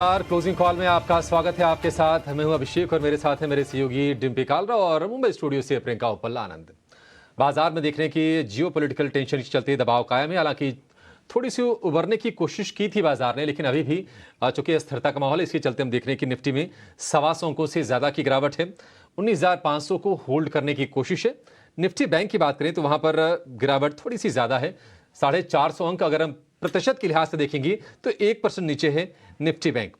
Closing call में आपका स्वागत है। आपके साथ मैं हूं अभिषेक और मेरे साथ है मेरे सहयोगी डिम्पी कालरा और मुंबई स्टूडियो से प्रियंका उपल्ला आनंद। बाजार में देखने की जियोपॉलिटिकल टेंशन के चलते दबाव कायम है। हालांकि थोड़ी सी उभरने की कोशिश की थी बाजार ने, लेकिन अभी भी चूंकि स्थिरता का माहौल है, इसके चलते हम देख रहे हैं कि निफ्टी में 125 अंकों से ज्यादा की गिरावट है। 19,500 को होल्ड करने की कोशिश है। निफ्टी बैंक की बात करें तो वहां पर गिरावट थोड़ी सी ज्यादा है, 450 अंक। अगर हम प्रतिशत के लिहाज से देखेंगे तो 1% नीचे है निफ्टी बैंक।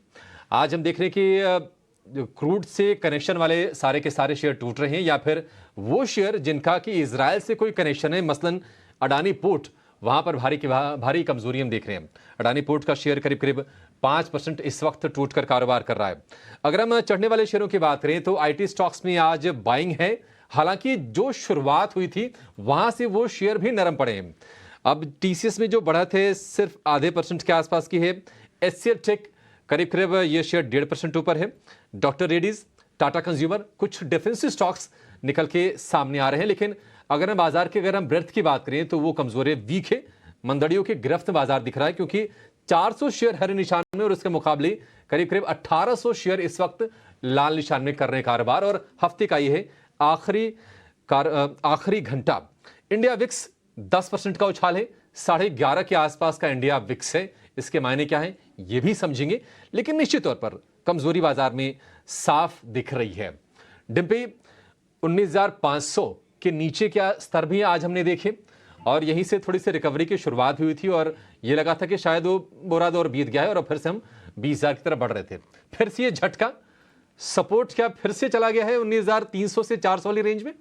आज हम देख रहे हैं कि क्रूड से कनेक्शन वाले सारे के सारे शेयर टूट रहे हैं, या फिर वो शेयर जिनका कि इजराइल से कोई कनेक्शन है, मसलन अडानी पोर्ट, वहां पर भारी कमजोरी हम देख रहे हैं। अडानी पोर्ट का शेयर करीब करीब 5% इस वक्त टूटकर कारोबार कर रहा है। अगर हम चढ़ने वाले शेयरों की बात करें तो आईटी स्टॉक्स में आज बाइंग है। हालांकि जो शुरुआत हुई थी वहां से वो शेयर भी नरम पड़े हैं। अब टीसीएस में जो बढ़त है सिर्फ आधे % के आसपास की है। एचसीएल टेक करीब करीब ये शेयर 1.5% ऊपर है। डॉक्टर रेड्डीज, टाटा कंज्यूमर, कुछ डिफेंसिव स्टॉक्स निकल के सामने आ रहे हैं। लेकिन अगर हम ब्रेथ की बात करें तो वो कमजोर है, वीक है। मंदड़ियों की गिरफ्त में बाजार दिख रहा है, क्योंकि 400 शेयर हरे निशान में और उसके मुकाबले करीब करीब 1800 शेयर इस वक्त लाल निशान में कर रहे हैं कारोबार। और हफ्ते का ये है आखिरी घंटा। इंडिया विक्स 10% का उछाल है, 11.5 के आसपास का इंडिया विक्स है। इसके मायने क्या है ये भी समझेंगे, लेकिन निश्चित तौर पर कमजोरी बाजार में साफ दिख रही है। डिम्पी, 19,500 के नीचे क्या स्तर भी आज हमने देखे और यहीं से थोड़ी सी रिकवरी की शुरुआत हुई थी और ये लगा था कि शायद वो बुरा दौर बीत गया है और अब फिर से हम 20,000 की तरफ बढ़ रहे थे। फिर से ये झटका, सपोर्ट क्या फिर से चला गया है 19,300 से 400 वाली रेंज में?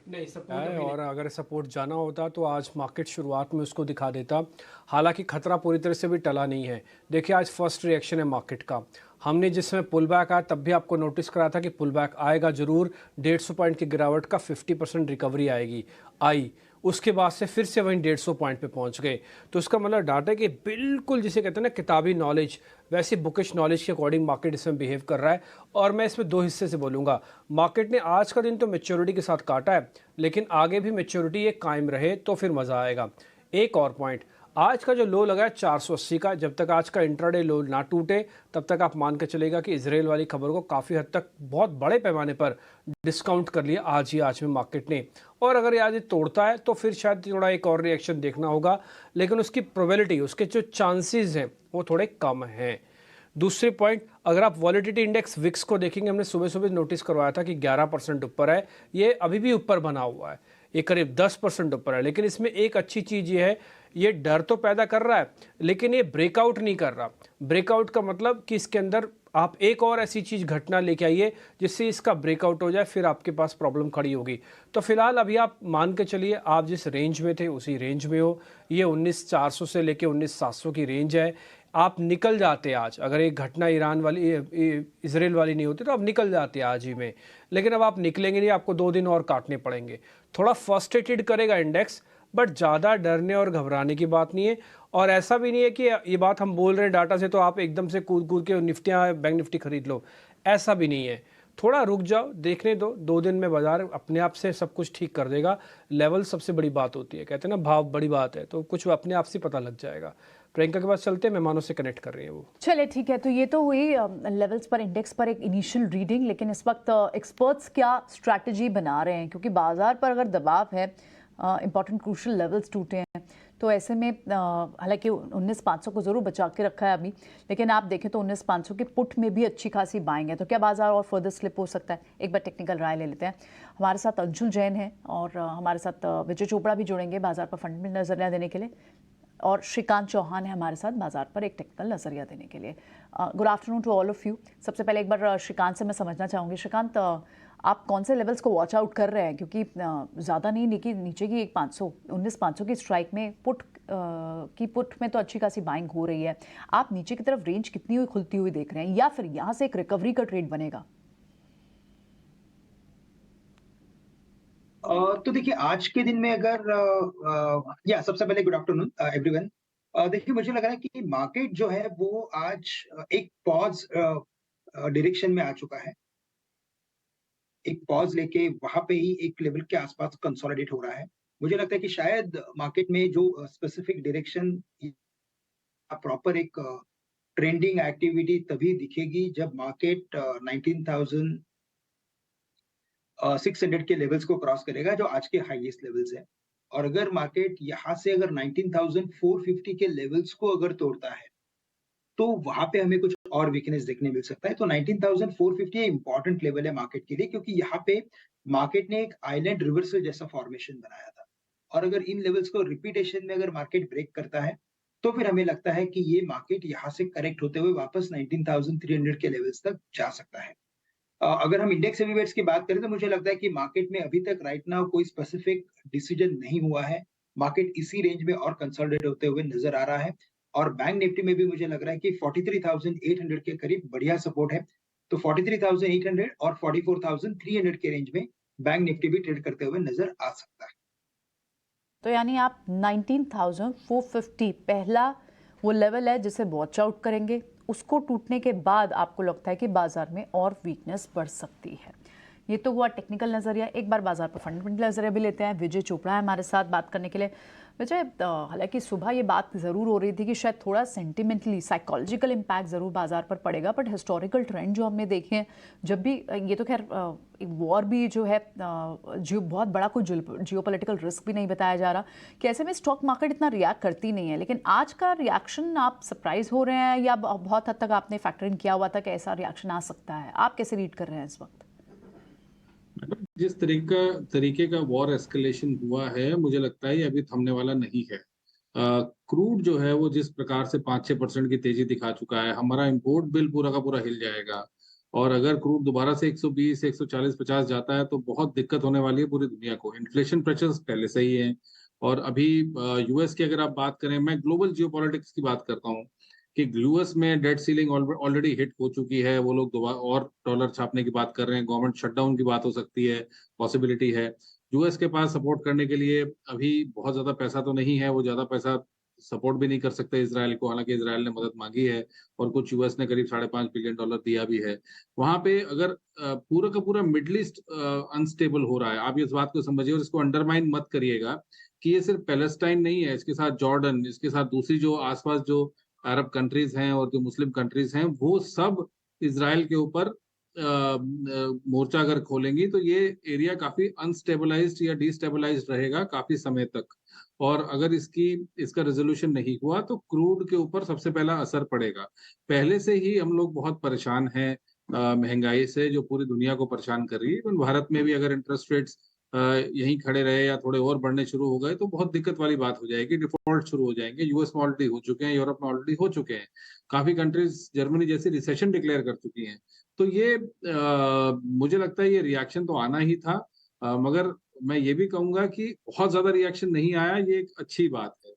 नहीं, सपोर्ट है। और अगर सपोर्ट जाना होता तो आज मार्केट शुरुआत में उसको दिखा देता। हालांकि खतरा पूरी तरह से भी टला नहीं है। देखिए, आज फर्स्ट रिएक्शन है मार्केट का। हमने जिस समय पुल बैक आया तब भी आपको नोटिस करा था कि पुल बैक आएगा जरूर। 150 पॉइंट की गिरावट का 50% रिकवरी आएगी, आई। उसके बाद से फिर से वहीं 150 पॉइंट पे पहुंच गए। तो उसका मतलब डाटा है कि बिल्कुल जिसे कहते हैं ना किताबी नॉलेज, वैसे बुकिश नॉलेज के अकॉर्डिंग मार्केट इसमें बिहेव कर रहा है। और मैं इसमें दो हिस्से से बोलूँगा। मार्केट ने आज का दिन तो मैच्योरिटी के साथ काटा है, लेकिन आगे भी मैच्योरिटी ये कायम रहे तो फिर मज़ा आएगा। एक और पॉइंट, आज का जो लो लगा है 480 का, जब तक आज का इंट्राडे लो ना टूटे तब तक आप मान के चलेगा कि इजराइल वाली खबर को काफ़ी हद तक बहुत बड़े पैमाने पर डिस्काउंट कर लिया आज में मार्केट ने। और अगर आज ये तोड़ता है तो फिर शायद थोड़ा एक और रिएक्शन देखना होगा, लेकिन उसकी प्रोबेबिलिटी, उसके जो चांसेस हैं वो थोड़े कम हैं। दूसरे पॉइंट, अगर आप वॉलेटिलिटी इंडेक्स विक्स को देखेंगे, हमने सुबह सुबह नोटिस करवाया था कि 11% ऊपर है। ये अभी भी ऊपर बना हुआ है, ये करीब 10% ऊपर है। लेकिन इसमें एक अच्छी चीज़ ये है, ये डर तो पैदा कर रहा है लेकिन ये ब्रेकआउट नहीं कर रहा। ब्रेकआउट का मतलब कि इसके अंदर आप एक और ऐसी चीज़ घटना लेके आइए जिससे इसका ब्रेकआउट हो जाए, फिर आपके पास प्रॉब्लम खड़ी होगी। तो फिलहाल अभी आप मान के चलिए आप जिस रेंज में थे उसी रेंज में हो। ये 19,400 से लेके 19,700 की रेंज है। आप निकल जाते आज, अगर एक घटना ईरान वाली इजराइल वाली नहीं होती तो आप निकल जाते आज ही में। लेकिन अब आप निकलेंगे नहीं, आपको 2 दिन और काटने पड़ेंगे। थोड़ा फर्स्ट्रेटेड करेगा इंडेक्स, बट ज़्यादा डरने और घबराने की बात नहीं है। और ऐसा भी नहीं है कि ये बात हम बोल रहे हैं डाटा से तो आप एकदम से कूद कूद के निफ्टियाँ बैंक निफ्टी खरीद लो, ऐसा भी नहीं है। थोड़ा रुक जाओ, देखने दो, 2 दिन में बाजार अपने आप से सब कुछ ठीक कर देगा। लेवल सबसे बड़ी बात होती है, कहते हैं ना भाव बड़ी बात है, तो कुछ अपने आप से पता लग जाएगा। प्रियंका के पास चलते हैं, मेहमानों से कनेक्ट कर रही है वो। चले ठीक है, तो ये तो हुई लेवल्स पर, इंडेक्स पर एक इनिशियल रीडिंग। लेकिन इस वक्त एक्सपर्ट्स क्या स्ट्रैटेजी बना रहे हैं, क्योंकि बाजार पर अगर दबाव है, इंपॉर्टेंट क्रूशल लेवल्स टूटे हैं, तो ऐसे में हालांकि 19,500 को ज़रूर बचा के रखा है अभी, लेकिन आप देखें तो 19,500 के पुट में भी अच्छी खासी बाइंग है। तो क्या बाजार और फर्दर स्लिप हो सकता है? एक बार टेक्निकल राय ले लेते हैं। हमारे साथ अंशुल जैन है और हमारे साथ विजय चोपड़ा भी जुड़ेंगे बाजार पर फंड में नजरिया देने के लिए, और श्रीकांत चौहान है हमारे साथ बाजार पर एक टेक्निकल नजरिया देने के लिए। Good afternoon to all of you. सबसे पहले एक बार श्रीकांत से मैं समझना चाहूँगी। श्रीकांत, आप कौन से लेवल्स को वॉच आउट कर रहे हैं, क्योंकि ज़्यादा नहीं लेकिन नीचे की एक 19,500 की स्ट्राइक में पुट में तो अच्छी खासी बाइंग हो रही है। आप नीचे की तरफ रेंज कितनी हुई खुलती हुई देख रहे हैं, या फिर यहाँ से एक रिकवरी का ट्रेड बनेगा? तो देखिए, आज के दिन में अगर या सबसे पहले गुड आफ्टरनून एवरीवन। देखिए, मुझे लग रहा है कि मार्केट जो है वो आज एक पॉज डायरेक्शन में आ चुका है। एक पॉज लेके वहां पे ही एक लेवल के आसपास कंसोलिडेट हो रहा है। मुझे लगता है कि शायद मार्केट में जो स्पेसिफिक डायरेक्शन प्रॉपर एक ट्रेंडिंग एक्टिविटी तभी दिखेगी जब मार्केट 19,600 के लेवल्स को क्रॉस करेगा, जो आज के हाईएस्ट लेवल्स हैं। और अगर मार्केट यहाँ से अगर 19,450 के लेवल्स को अगर तोड़ता है, तो वहाँ पे हमें कुछ और वीकनेस देखने मिल सकता है। तो 19,450 इम्पोर्टेंट लेवल है मार्केट के लिए, क्योंकि यहाँ पे मार्केट ने एक आइलैंड रिवर्सल जैसा फॉर्मेशन बनाया था। और अगर इन लेवल्स को रिपीटेशन में अगर मार्केट ब्रेक करता है, तो फिर हमें लगता है कि ये मार्केट यहाँ से करेक्ट होते हुए वापस 19,300 के लेवल्स तक जा सकता है। अगर हम इंडेक्स हेवीवेट्स की बात करें, तो मुझे लगता है कि मार्केट में अभी तक राइट नाउ कोई स्पेसिफिक डिसीजन नहीं हुआ है। मार्केट इसी रेंज में और कंसोलिडेट होते हुए नज़र आ रहा है। और बैंक निफ्टी में भी मुझे लग रहा है कि 43,800 के करीब बढ़िया सपोर्ट है। तो 43,800 और 44,300 के रेंज में बैंक निफ्टी भी ट्रेड करते हुए नज़र आ सकता है। तो यानी आप 19,450 पहला वो लेवल है जिसे वॉच आउट करेंगे, उसको टूटने के बाद आपको लगता है कि बाजार में और वीकनेस बढ़ सकती है। ये तो हुआ टेक्निकल नज़रिया। एक बार बाजार पर फंडामेंटल नज़रिया भी लेते हैं। विजय चोपड़ा है हमारे साथ बात करने के लिए। विजय, हालांकि सुबह ये बात ज़रूर हो रही थी कि शायद थोड़ा सेंटिमेंटली साइकोलॉजिकल इम्पैक्ट ज़रूर बाजार पर पड़ेगा, बट हिस्टोरिकल ट्रेंड जो हमने देखे हैं, जब भी ये तो खैर एक वॉर भी जो है बहुत बड़ा कोई जियोपॉलिटिकल रिस्क भी नहीं बताया जा रहा, कि ऐसे में स्टॉक मार्केट इतना रिएक्ट करती नहीं है। लेकिन आज का रिएक्शन आप सरप्राइज हो रहे हैं या बहुत हद तक आपने फैक्टर इन किया हुआ था कि ऐसा रिएक्शन आ सकता है? आप कैसे रीड कर रहे हैं इस वक्त? जिस तरीके का वॉर एस्केलेशन हुआ है, मुझे लगता है ये अभी थमने वाला नहीं है। क्रूड जो है वो जिस प्रकार से 5-6% की तेजी दिखा चुका है, हमारा इंपोर्ट बिल पूरा का पूरा हिल जाएगा। और अगर क्रूड दोबारा से 120, 140, 50 जाता है तो बहुत दिक्कत होने वाली है पूरी दुनिया को। इन्फ्लेशन प्रेशर्स पहले से ही हैं। और अभी यूएस की अगर आप बात करें, मैं ग्लोबल जियोपॉलिटिक्स की बात करता हूँ कि यूएस में डेट सीलिंग ऑलरेडी हिट हो चुकी है। वो लोग दोबारा और डॉलर छापने की बात कर रहे हैं। गवर्नमेंट शटडाउन की बात हो सकती है, पॉसिबिलिटी है। यूएस के पास सपोर्ट करने के लिए अभी बहुत ज्यादा पैसा तो नहीं है। वो ज्यादा पैसा सपोर्ट भी नहीं कर सकते इसराइल को, हालांकि इसराइल ने मदद मांगी है और कुछ यूएस ने करीब $5.5 बिलियन दिया भी है। वहां पे अगर पूरा का पूरा मिडल ईस्ट अनस्टेबल हो रहा है, आप इस बात को समझिए और इसको अंडरमाइन मत करिएगा कि ये सिर्फ पैलेस्टाइन नहीं है। इसके साथ जॉर्डन, इसके साथ दूसरी जो आसपास जो अरब कंट्रीज हैं और जो मुस्लिम कंट्रीज हैं, वो सब इसराइल के ऊपर मोर्चा अगर खोलेंगी तो ये एरिया काफी अनस्टेबलाइज्ड या डिस्टेबलाइज्ड रहेगा काफी समय तक। और अगर इसका रेजोल्यूशन नहीं हुआ तो क्रूड के ऊपर सबसे पहला असर पड़ेगा। पहले से ही हम लोग बहुत परेशान हैं महंगाई से, जो पूरी दुनिया को परेशान कर रही है। इवन भारत में भी अगर इंटरेस्ट रेट्स यहीं खड़े रहे या थोड़े और बढ़ने शुरू हो गए तो बहुत दिक्कत वाली बात हो जाएगी। डिफॉल्ट शुरू हो जाएंगे। यूएस में ऑलरेडी हो चुके हैं, यूरोप में ऑलरेडी हो चुके हैं। काफी कंट्रीज जर्मनी जैसी रिसेशन डिक्लेयर कर चुकी हैं। तो ये मुझे लगता है ये रिएक्शन तो आना ही था। मगर मैं ये भी कहूंगा कि बहुत ज्यादा रिएक्शन नहीं आया, ये एक अच्छी बात है।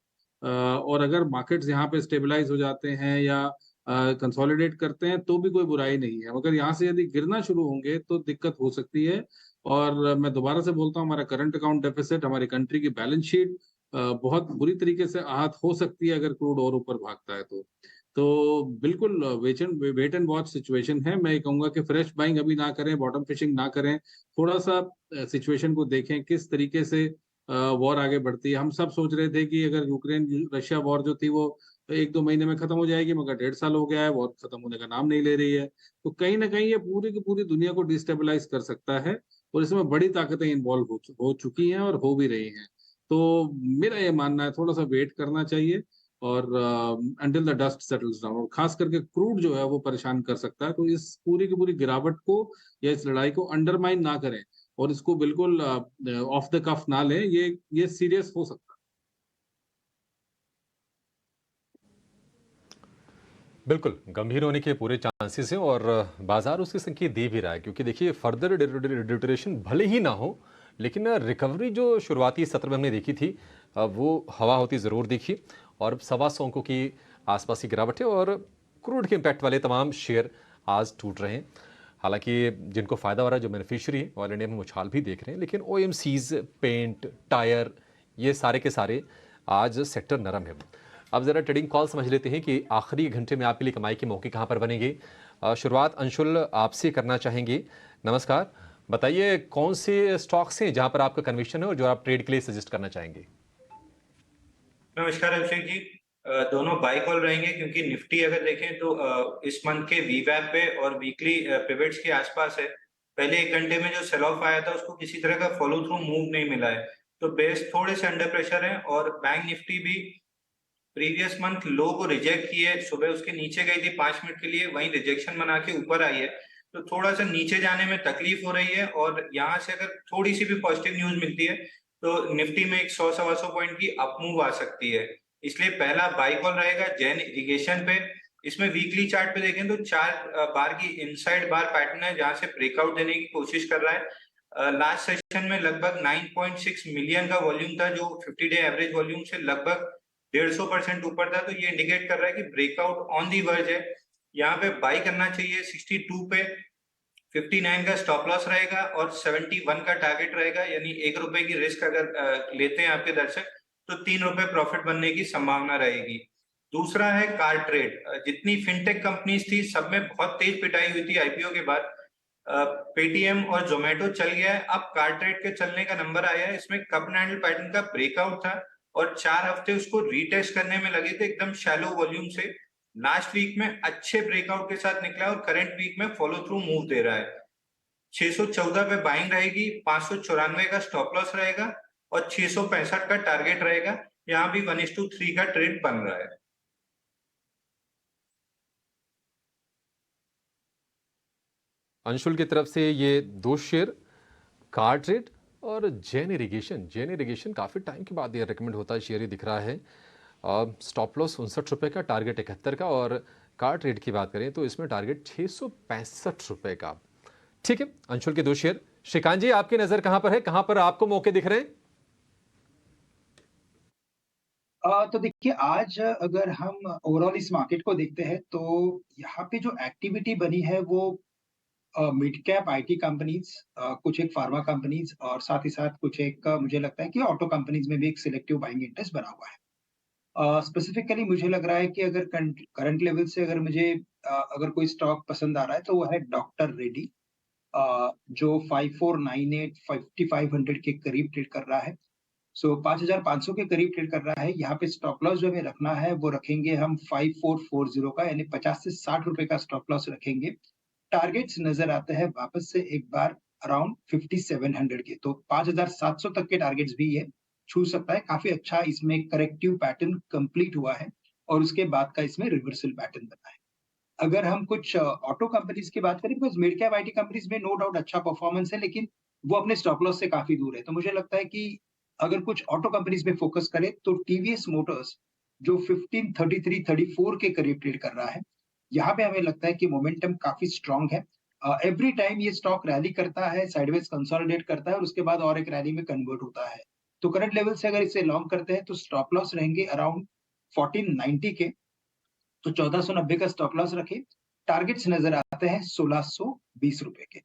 और अगर मार्केट्स यहाँ पे स्टेबलाइज हो जाते हैं या कंसोलिडेट करते हैं तो भी कोई बुराई नहीं है। मगर यहाँ से यदि गिरना शुरू होंगे तो दिक्कत हो सकती है। और मैं दोबारा से बोलता हूँ, हमारा करंट अकाउंट डेफिसिट, हमारी कंट्री की बैलेंस शीट बहुत बुरी तरीके से आहत हो सकती है अगर क्रूड और ऊपर भागता है तो बिल्कुल वेट एंड वॉच सिचुएशन है। मैं ये कहूंगा कि फ्रेश बाइंग अभी ना करें, बॉटम फिशिंग ना करें। थोड़ा सा सिचुएशन को देखें किस तरीके से वॉर आगे बढ़ती है। हम सब सोच रहे थे कि अगर यूक्रेन रशिया वॉर जो थी वो 1-2 महीने में खत्म हो जाएगी, मगर 1.5 साल हो गया है, वॉर खत्म होने का नाम नहीं ले रही है। तो कहीं ना कहीं ये पूरी की पूरी दुनिया को डिस्टेबलाइज कर सकता है और इसमें बड़ी ताकतें इन्वॉल्व हो चुकी हैं और हो भी रही हैं। तो मेरा ये मानना है थोड़ा सा वेट करना चाहिए और until the dust settles down. और खास करके क्रूड जो है वो परेशान कर सकता है। तो इस पूरी की पूरी गिरावट को या इस लड़ाई को अंडरमाइन ना करें और इसको बिल्कुल ऑफ द कफ ना लें। ये सीरियस हो सकता है। बिल्कुल गंभीर होने के पूरे चांसेस हैं और बाजार उसके संकेत दे भी रहा है, क्योंकि देखिए फर्दर डिटोरेशन भले ही ना हो, लेकिन रिकवरी जो शुरुआती सत्र में हमने देखी थी वो हवा होती ज़रूर दिखी और 125 अंकों की आसपास की गिरावट है और क्रूड के इम्पैक्ट वाले तमाम शेयर आज टूट रहे हैं। हालांकि जिनको फ़ायदा हो रहा है, जो बेनिफिशियरी है, ऑल इंडिया में उछाल भी देख रहे हैं, लेकिन ओएमसीज, पेंट, टायर, ये सारे के सारे आज सेक्टर नरम है। अब ज़रा ट्रेडिंग कॉल समझ लेते हैं कि आखिरी घंटे में आपके लिए कमाई के मौके कहाँ पर बनेंगे। शुरुआत अंशुल आपसे करना चाहेंगे। नमस्कार, बताइए कौन से स्टॉक्स हैं जहाँ पर आपका कन्विक्शन है और जो आप ट्रेड के लिए सजेस्ट करना चाहेंगे। नमस्कार अभिषेक जी। दोनों बाय कॉल रहेंगे, क्योंकि निफ्टी अगर देखें तो इस मंथ के वीवैप पे और वीकली पिवट्स के आसपास है। पहले 1 घंटे में जो सेल ऑफ आया था उसको किसी तरह का फॉलो थ्रू मूव नहीं मिला है, तो बेस थोड़े से अंडर प्रेशर है। और बैंक निफ्टी भी प्रीवियस मंथ लो को रिजेक्ट किए, सुबह उसके नीचे गई थी 5 मिनट के लिए, वहीं रिजेक्शन बना के ऊपर आई है, तो थोड़ा सा नीचे जाने में तकलीफ हो रही है। और यहाँ से अगर थोड़ी सी भी पॉजिटिव न्यूज मिलती है तो निफ्टी में एक 100-125 पॉइंट की अप मूव आ सकती है। इसलिए पहला बाई कॉल रहेगा जैन इरिगेशन पे। इसमें वीकली चार्ट पे देखें तो 4 बार की इनसाइड बार पैटर्न है, जहां से ब्रेकआउट देने की कोशिश कर रहा है। लास्ट सेशन में लगभग 9.6 मिलियन का वॉल्यूम था, जो 50 डे एवरेज वॉल्यूम से लगभग 150% ऊपर था, तो ये इंडिकेट कर रहा है कि ब्रेकआउट ऑन दी वर्ज है। यहाँ पे बाई करना चाहिए 62 पे, 59 का स्टॉप लॉस रहेगा और 71 का टारगेट रहेगा। यानी ₹1 की रिस्क अगर लेते हैं आपके दर्शक, तो ₹3 प्रॉफिट बनने की संभावना रहेगी। दूसरा है कार ट्रेड। जितनी फिनटेक कंपनीज थी सब में बहुत तेज पिटाई हुई थी आईपीओ के बाद। पेटीएम और जोमेटो चल गया है, अब कार ट्रेड के चलने का नंबर आया है। इसमें कप एंड हैंडल पैटर्न का ब्रेकआउट था और 4 हफ्ते उसको रीटेस्ट करने में लगे थे एकदम शैलो वॉल्यूम से। लास्ट वीक में अच्छे ब्रेकआउट के साथ निकला और करंट वीक में फॉलो थ्रू मूव दे रहा है। 614 पे बाइंग रहेगी, 594 का स्टॉप लॉस रहेगा और 665 का टारगेट रहेगा। यहाँ भी 1:3 का ट्रेड बन रहा है। अंशुल की तरफ से ये 2 शेयर, कार ट्रेड और जैन इरिगेशन काफ़ी टाइम के बाद ये रिकमेंड होता है शेयर, ही दिख रहा है। स्टॉप लॉस ₹59 का, टारगेट 71 का, और कार ट्रेड की बात करें तो इसमें टारगेट ₹665 का। ठीक है, अंशुल के 2 शेयर। श्रीकांत जी, आपकी नज़र कहाँ पर है, कहाँ पर आपको मौके दिख रहे हैं? तो देखिए, आज अगर हम ओवरऑल इस मार्केट को देखते हैं तो यहाँ पे जो एक्टिविटी बनी है वो मिड कैप आईटी कंपनीज, कुछ एक फार्मा कंपनीज और साथ ही साथ कुछ एक मुझे लगता है कि ऑटो कंपनीज में भी एक सिलेक्टिव बाइंग इंटरेस्ट बना हुआ है। स्पेसिफिकली मुझे लग रहा है कि अगर करंट लेवल से अगर मुझे अगर कोई स्टॉक पसंद आ रहा है तो वो है डॉक्टर रेड्डी, जो 5498 5500 के करीब ट्रेड कर रहा है। सो 5500 के करीब ट्रेड कर रहा है। यहाँ पे स्टॉप लॉस जो हमें रखना है वो रखेंगे हम 5440 का, यानी 50 से 60 रुपए का स्टॉप लॉस रखेंगे। टारगेट्स नजर आते हैं वापस से एक बार अराउंड 5700 के, तो 5700 तक के टारगेट्स भी ये छू सकता है। काफी अच्छा इसमें करेक्टिव पैटर्न कंप्लीट हुआ है और उसके बाद का इसमें रिवर्सल पैटर्न बना है। अगर हम कुछ ऑटो कंपनीज की बात करें, because mid cap IT companies में नो डाउट अच्छा परफॉर्मेंस है, लेकिन वो अपने स्टॉप लॉस से काफी दूर है। तो मुझे लगता है कि अगर कुछ ऑटो कंपनीज में फोकस करें तो टीवीएस मोटर्स, जो 1533 34 के करीब ट्रेड कर रहा है, यहाँ पे हमें लगता है कि मोमेंटम काफी स्ट्रांग है। एवरी टाइम ये स्टॉक रैली करता है, साइडवेज कंसोलिडेट करता है और उसके बाद और एक रैली में कन्वर्ट होता है। तो करंट लेवल से अगर इसे लॉन्ग करते हैं तो स्टॉप लॉस रहेंगे अराउंड 1490 के, तो 1490 का स्टॉप लॉस रखें। टारगेट्स नजर आते हैं 1620 रुपए के।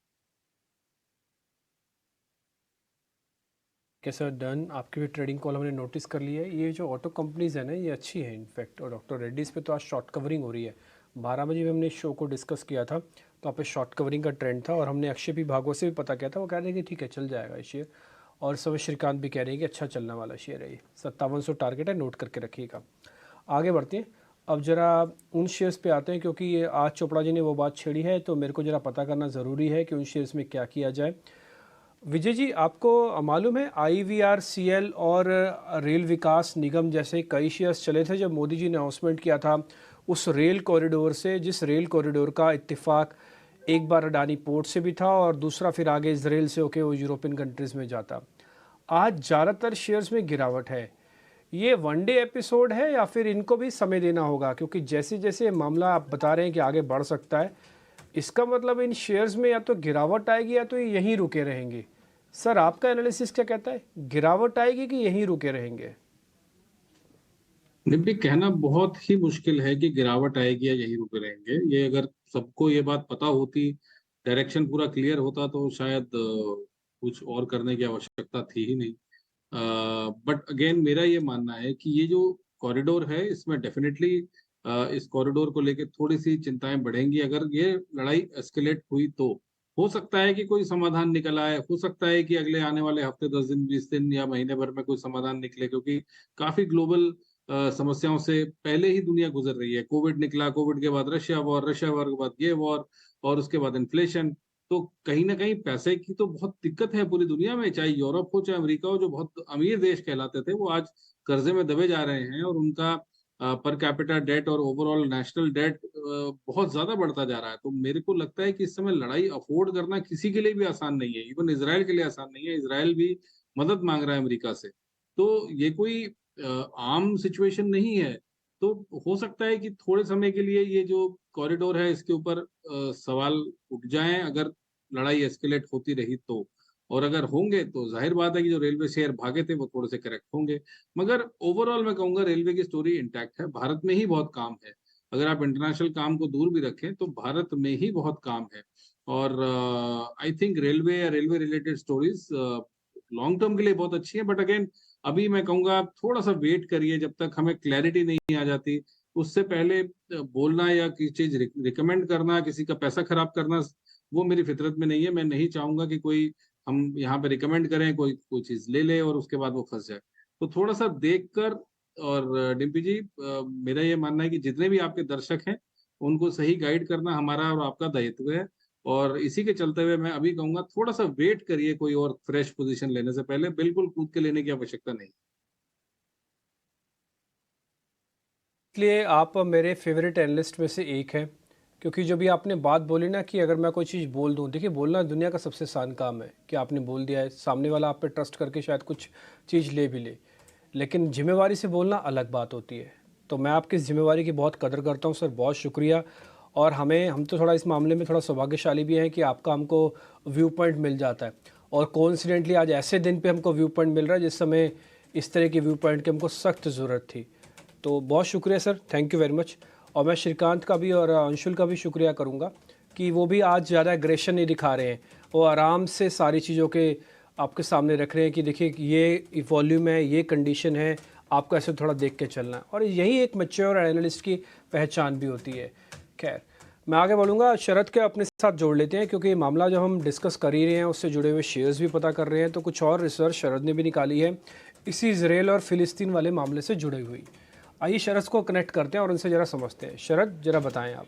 कैसा डन, आपकी भी ट्रेडिंग कॉल हमने नोटिस कर लिया है। ये जो ऑटो कंपनीज है ना, ये अच्छी है इनफैक्ट, और डॉक्टर रेड्डीज़ पे तो आज शॉर्ट कवरिंग हो रही है। 12 बजे में हमने इस शो को डिस्कस किया था, तो यहाँ पे शॉर्ट कवरिंग का ट्रेंड था और हमने अक्षय भी भागवत से भी पता किया था, वो कह रहे हैं कि ठीक है चल जाएगा ये शेयर। और सब श्रीकांत भी कह रहे हैं कि अच्छा चलने वाला शेयर है ये। 5700 टारगेट है, नोट करके रखिएगा। आगे बढ़ते हैं, अब ज़रा उन शेयर्स पे आते हैं, क्योंकि ये आज चोपड़ा जी ने वो बात छेड़ी है, तो मेरे को ज़रा पता करना ज़रूरी है कि उन शेयर्स में क्या किया जाए। विजय जी, आपको मालूम है IVRCL और रेल विकास निगम जैसे कई शेयर्स चले थे जब मोदी जी ने अनाउंसमेंट किया था उस रेल कॉरिडोर से, जिस रेल कॉरिडोर का इत्तेफाक एक बार अडानी पोर्ट से भी था और दूसरा फिर आगे इसराइल से होके वो यूरोपियन कंट्रीज़ में जाता। आज ज़्यादातर शेयर्स में गिरावट है। ये वनडे एपिसोड है या फिर इनको भी समय देना होगा, क्योंकि जैसे जैसे मामला आप बता रहे हैं कि आगे बढ़ सकता है, इसका मतलब इन शेयर्स में या तो गिरावट आएगी या तो ये यहीं रुके रहेंगे। सर, आपका एनालिसिस क्या कहता है, गिरावट आएगी कि यहीं रुके रहेंगे? निम्बी, कहना बहुत ही मुश्किल है कि गिरावट आएगी या यही रुके रहेंगे। ये अगर सबको ये बात पता होती, डायरेक्शन पूरा क्लियर होता, तो शायद कुछ और करने की आवश्यकता थी ही नहीं। बट अगेन मेरा ये मानना है कि ये जो कॉरिडोर है इसमें डेफिनेटली इस कॉरिडोर को लेके थोड़ी सी चिंताएं बढ़ेंगी। अगर ये लड़ाई एस्केलेट हुई तो हो सकता है कि कोई समाधान निकल आए, हो सकता है कि अगले आने वाले हफ्ते 10 दिन 20 दिन या महीने भर में कोई समाधान निकले, क्योंकि काफी ग्लोबल समस्याओं से पहले ही दुनिया गुजर रही है। कोविड निकला, कोविड के बाद रशिया वॉर के बाद ये वॉर और उसके बाद इन्फ्लेशन। तो कहीं न कहीं पैसे की तो बहुत दिक्कत है पूरी दुनिया में, चाहे यूरोप हो, चाहे अमेरिका हो, जो बहुत अमीर देश कहलाते थे, वो आज कर्ज़े में दबे जा रहे हैं और उनका पर कैपिटा डेट और ओवरऑल नेशनल डेट बहुत ज़्यादा बढ़ता जा रहा है। तो मेरे को लगता है कि इस समय लड़ाई अफ़ोर्ड करना किसी के लिए भी आसान नहीं है, इवन इज़राइल के लिए आसान नहीं है। इज़राइल भी मदद माँग रहा है अमेरिका से। तो ये कोई आम सिचुएशन नहीं है। तो हो सकता है कि थोड़े समय के लिए ये जो कॉरिडोर है इसके ऊपर सवाल उठ जाएँ अगर लड़ाई एस्केलेट होती रही तो। और अगर होंगे तो ज़ाहिर बात है कि जो रेलवे शेयर भागे थे वो थोड़े से करेक्ट होंगे। मगर ओवरऑल मैं कहूँगा रेलवे की स्टोरी इंटैक्ट है, भारत में ही बहुत काम है। अगर आप इंटरनेशनल काम को दूर भी रखें तो भारत में ही बहुत काम है। और आई थिंक रेलवे या railway related stories long term के लिए बहुत अच्छी है, बट अगेन अभी मैं कहूँगा थोड़ा-सा वेट करिए जब तक हमें क्लैरिटी नहीं आ जाती। उससे पहले बोलना या किसी चीज़ रिकमेंड करना, किसी का पैसा खराब करना, वो मेरी फितरत में नहीं है। मैं नहीं चाहूँगा कि कोई हम यहाँ पे रिकमेंड करें, कोई कोई चीज़ ले ले और उसके बाद वो फँस जाए। तो थोड़ा-सा देख कर और डिम्पी जी मेरा ये मानना है कि जितने भी आपके दर्शक हैं, उनको सही गाइड करना हमारा और आपका दायित्व है। और इसी के चलते हुए मैं अभी कहूँगा थोड़ा-सा वेट करिए कोई और फ्रेश पोज़ीशन लेने से पहले, बिल्कुल कूद के लेने की आवश्यकता नहीं। इसलिए आप मेरे फेवरेट एनालिस्ट में से एक हैं, क्योंकि जो भी आपने बात बोली ना कि अगर मैं कोई चीज़ बोल दूं, देखिए बोलना दुनिया का सबसे आसान काम है कि आपने बोल दिया है, सामने वाला आप पे ट्रस्ट करके शायद कुछ चीज़ ले भी ले, लेकिन जिम्मेवारी से बोलना अलग बात होती है। तो मैं आपकी इस जिम्मेवारी की बहुत कदर करता हूं सर, बहुत शुक्रिया। और हम तो थोड़ा इस मामले में थोड़ा सौभाग्यशाली भी हैं कि आपका हमको व्यू पॉइंट मिल जाता है, और कोइंसिडेंटली आज ऐसे दिन पे हमको व्यू पॉइंट मिल रहा है जिस समय इस तरह के व्यू पॉइंट की हमको सख्त ज़रूरत थी। तो बहुत शुक्रिया sir, thank you very much. और मैं श्रीकांत का भी और अंशुल का भी शुक्रिया करूंगा कि वो भी आज ज़्यादा एग्रेशन नहीं दिखा रहे हैं, वो आराम से सारी चीज़ों के आपके सामने रख रहे हैं कि देखिए ये वॉल्यूम है, ये कंडीशन है, आपको ऐसे थोड़ा देख के चलना है, और यही एक मैच्योर एनालिस्ट की पहचान भी होती है। खैर मैं आगे बढ़ूंगा, शरद के अपने साथ जोड़ लेते हैं, क्योंकि ये मामला जो हम डिस्कस कर ही रहे हैं उससे जुड़े हुए शेयर्स भी पता कर रहे हैं, तो कुछ और रिसर्च शरद ने भी निकाली है इसी इजराइल और फिलिस्तीन वाले मामले से जुड़े हुई। आइए शरद को कनेक्ट करते हैं और उनसे ज़रा समझते हैं। शरद ज़रा बताएं आप।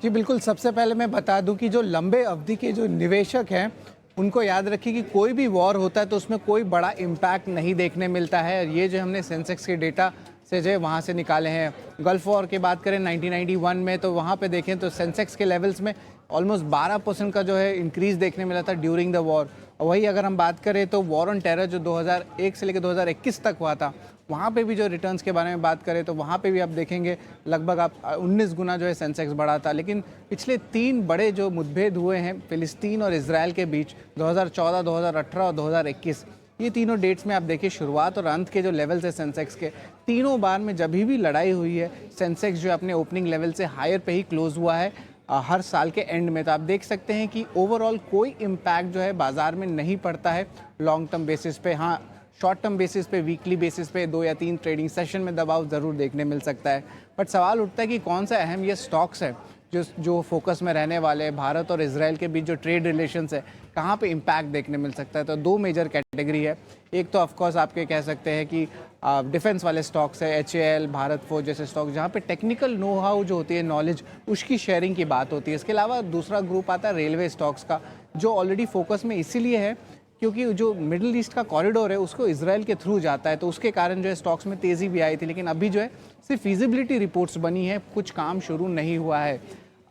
जी बिल्कुल, सबसे पहले मैं बता दूं कि जो लंबे अवधि के जो निवेशक हैं उनको याद रखिए कि कोई भी वॉर होता है तो उसमें कोई बड़ा इम्पैक्ट नहीं देखने मिलता है। ये जो हमने सेंसेक्स के डेटा से जो वहाँ से निकाले हैं, गल्फ वॉर की बात करें 1991 में, तो वहाँ पे देखें तो सेंसेक्स के लेवल्स में ऑलमोस्ट 12% का जो है इंक्रीज़ देखने मिला था ड्यूरिंग द वॉर। और वही अगर हम बात करें तो वॉर ऑन टेरर जो 2001 से लेकर 2021 तक हुआ था, वहाँ पे भी जो रिटर्न्स के बारे में बात करें तो वहाँ पे भी आप देखेंगे लगभग आप 19 गुना जो है सेंसेक्स बढ़ा था। लेकिन पिछले 3 बड़े जो मुठभेड़ हुए हैं फिलिस्तीन और इजराइल के बीच 2014, 2018 और 2021, ये तीनों डेट्स में आप देखिए शुरुआत और अंत के जो लेवल्स है सेंसेक्स के, तीनों बार में जब भी लड़ाई हुई है सेंसेक्स जो अपने ओपनिंग लेवल से हायर पे ही क्लोज हुआ है हर साल के एंड में। तो आप देख सकते हैं कि ओवरऑल कोई इम्पैक्ट जो है बाजार में नहीं पड़ता है लॉन्ग टर्म बेसिस पे। हाँ, शॉर्ट टर्म बेसिस पे, वीकली बेसिस पे 2 या 3 ट्रेडिंग सेशन में दबाव ज़रूर देखने मिल सकता है। बट सवाल उठता है कि कौन सा अहम ये स्टॉक्स है जो फोकस में रहने वाले हैं। भारत और इजराइल के बीच जो ट्रेड रिलेशंस है, कहाँ पे इम्पैक्ट देखने मिल सकता है। तो 2 मेजर कैटेगरी है। एक तो ऑफकोर्स आपके कह सकते हैं कि डिफेंस वाले स्टॉक्स है, HAL, भारत फोर्ज जैसे स्टॉक, जहाँ पे टेक्निकल नो हाउ जो होती है, नॉलेज, उसकी शेयरिंग की बात होती है। इसके अलावा दूसरा ग्रुप आता है रेलवे स्टॉक्स का, जो ऑलरेडी फोकस में इसीलिए है क्योंकि जो मिडिल ईस्ट का कॉरिडोर है उसको इजराइल के थ्रू जाता है, तो उसके कारण जो है स्टॉक्स में तेज़ी भी आई थी। लेकिन अभी जो है सिर्फ फिजिबिलिटी रिपोर्ट्स बनी है, कुछ काम शुरू नहीं हुआ है।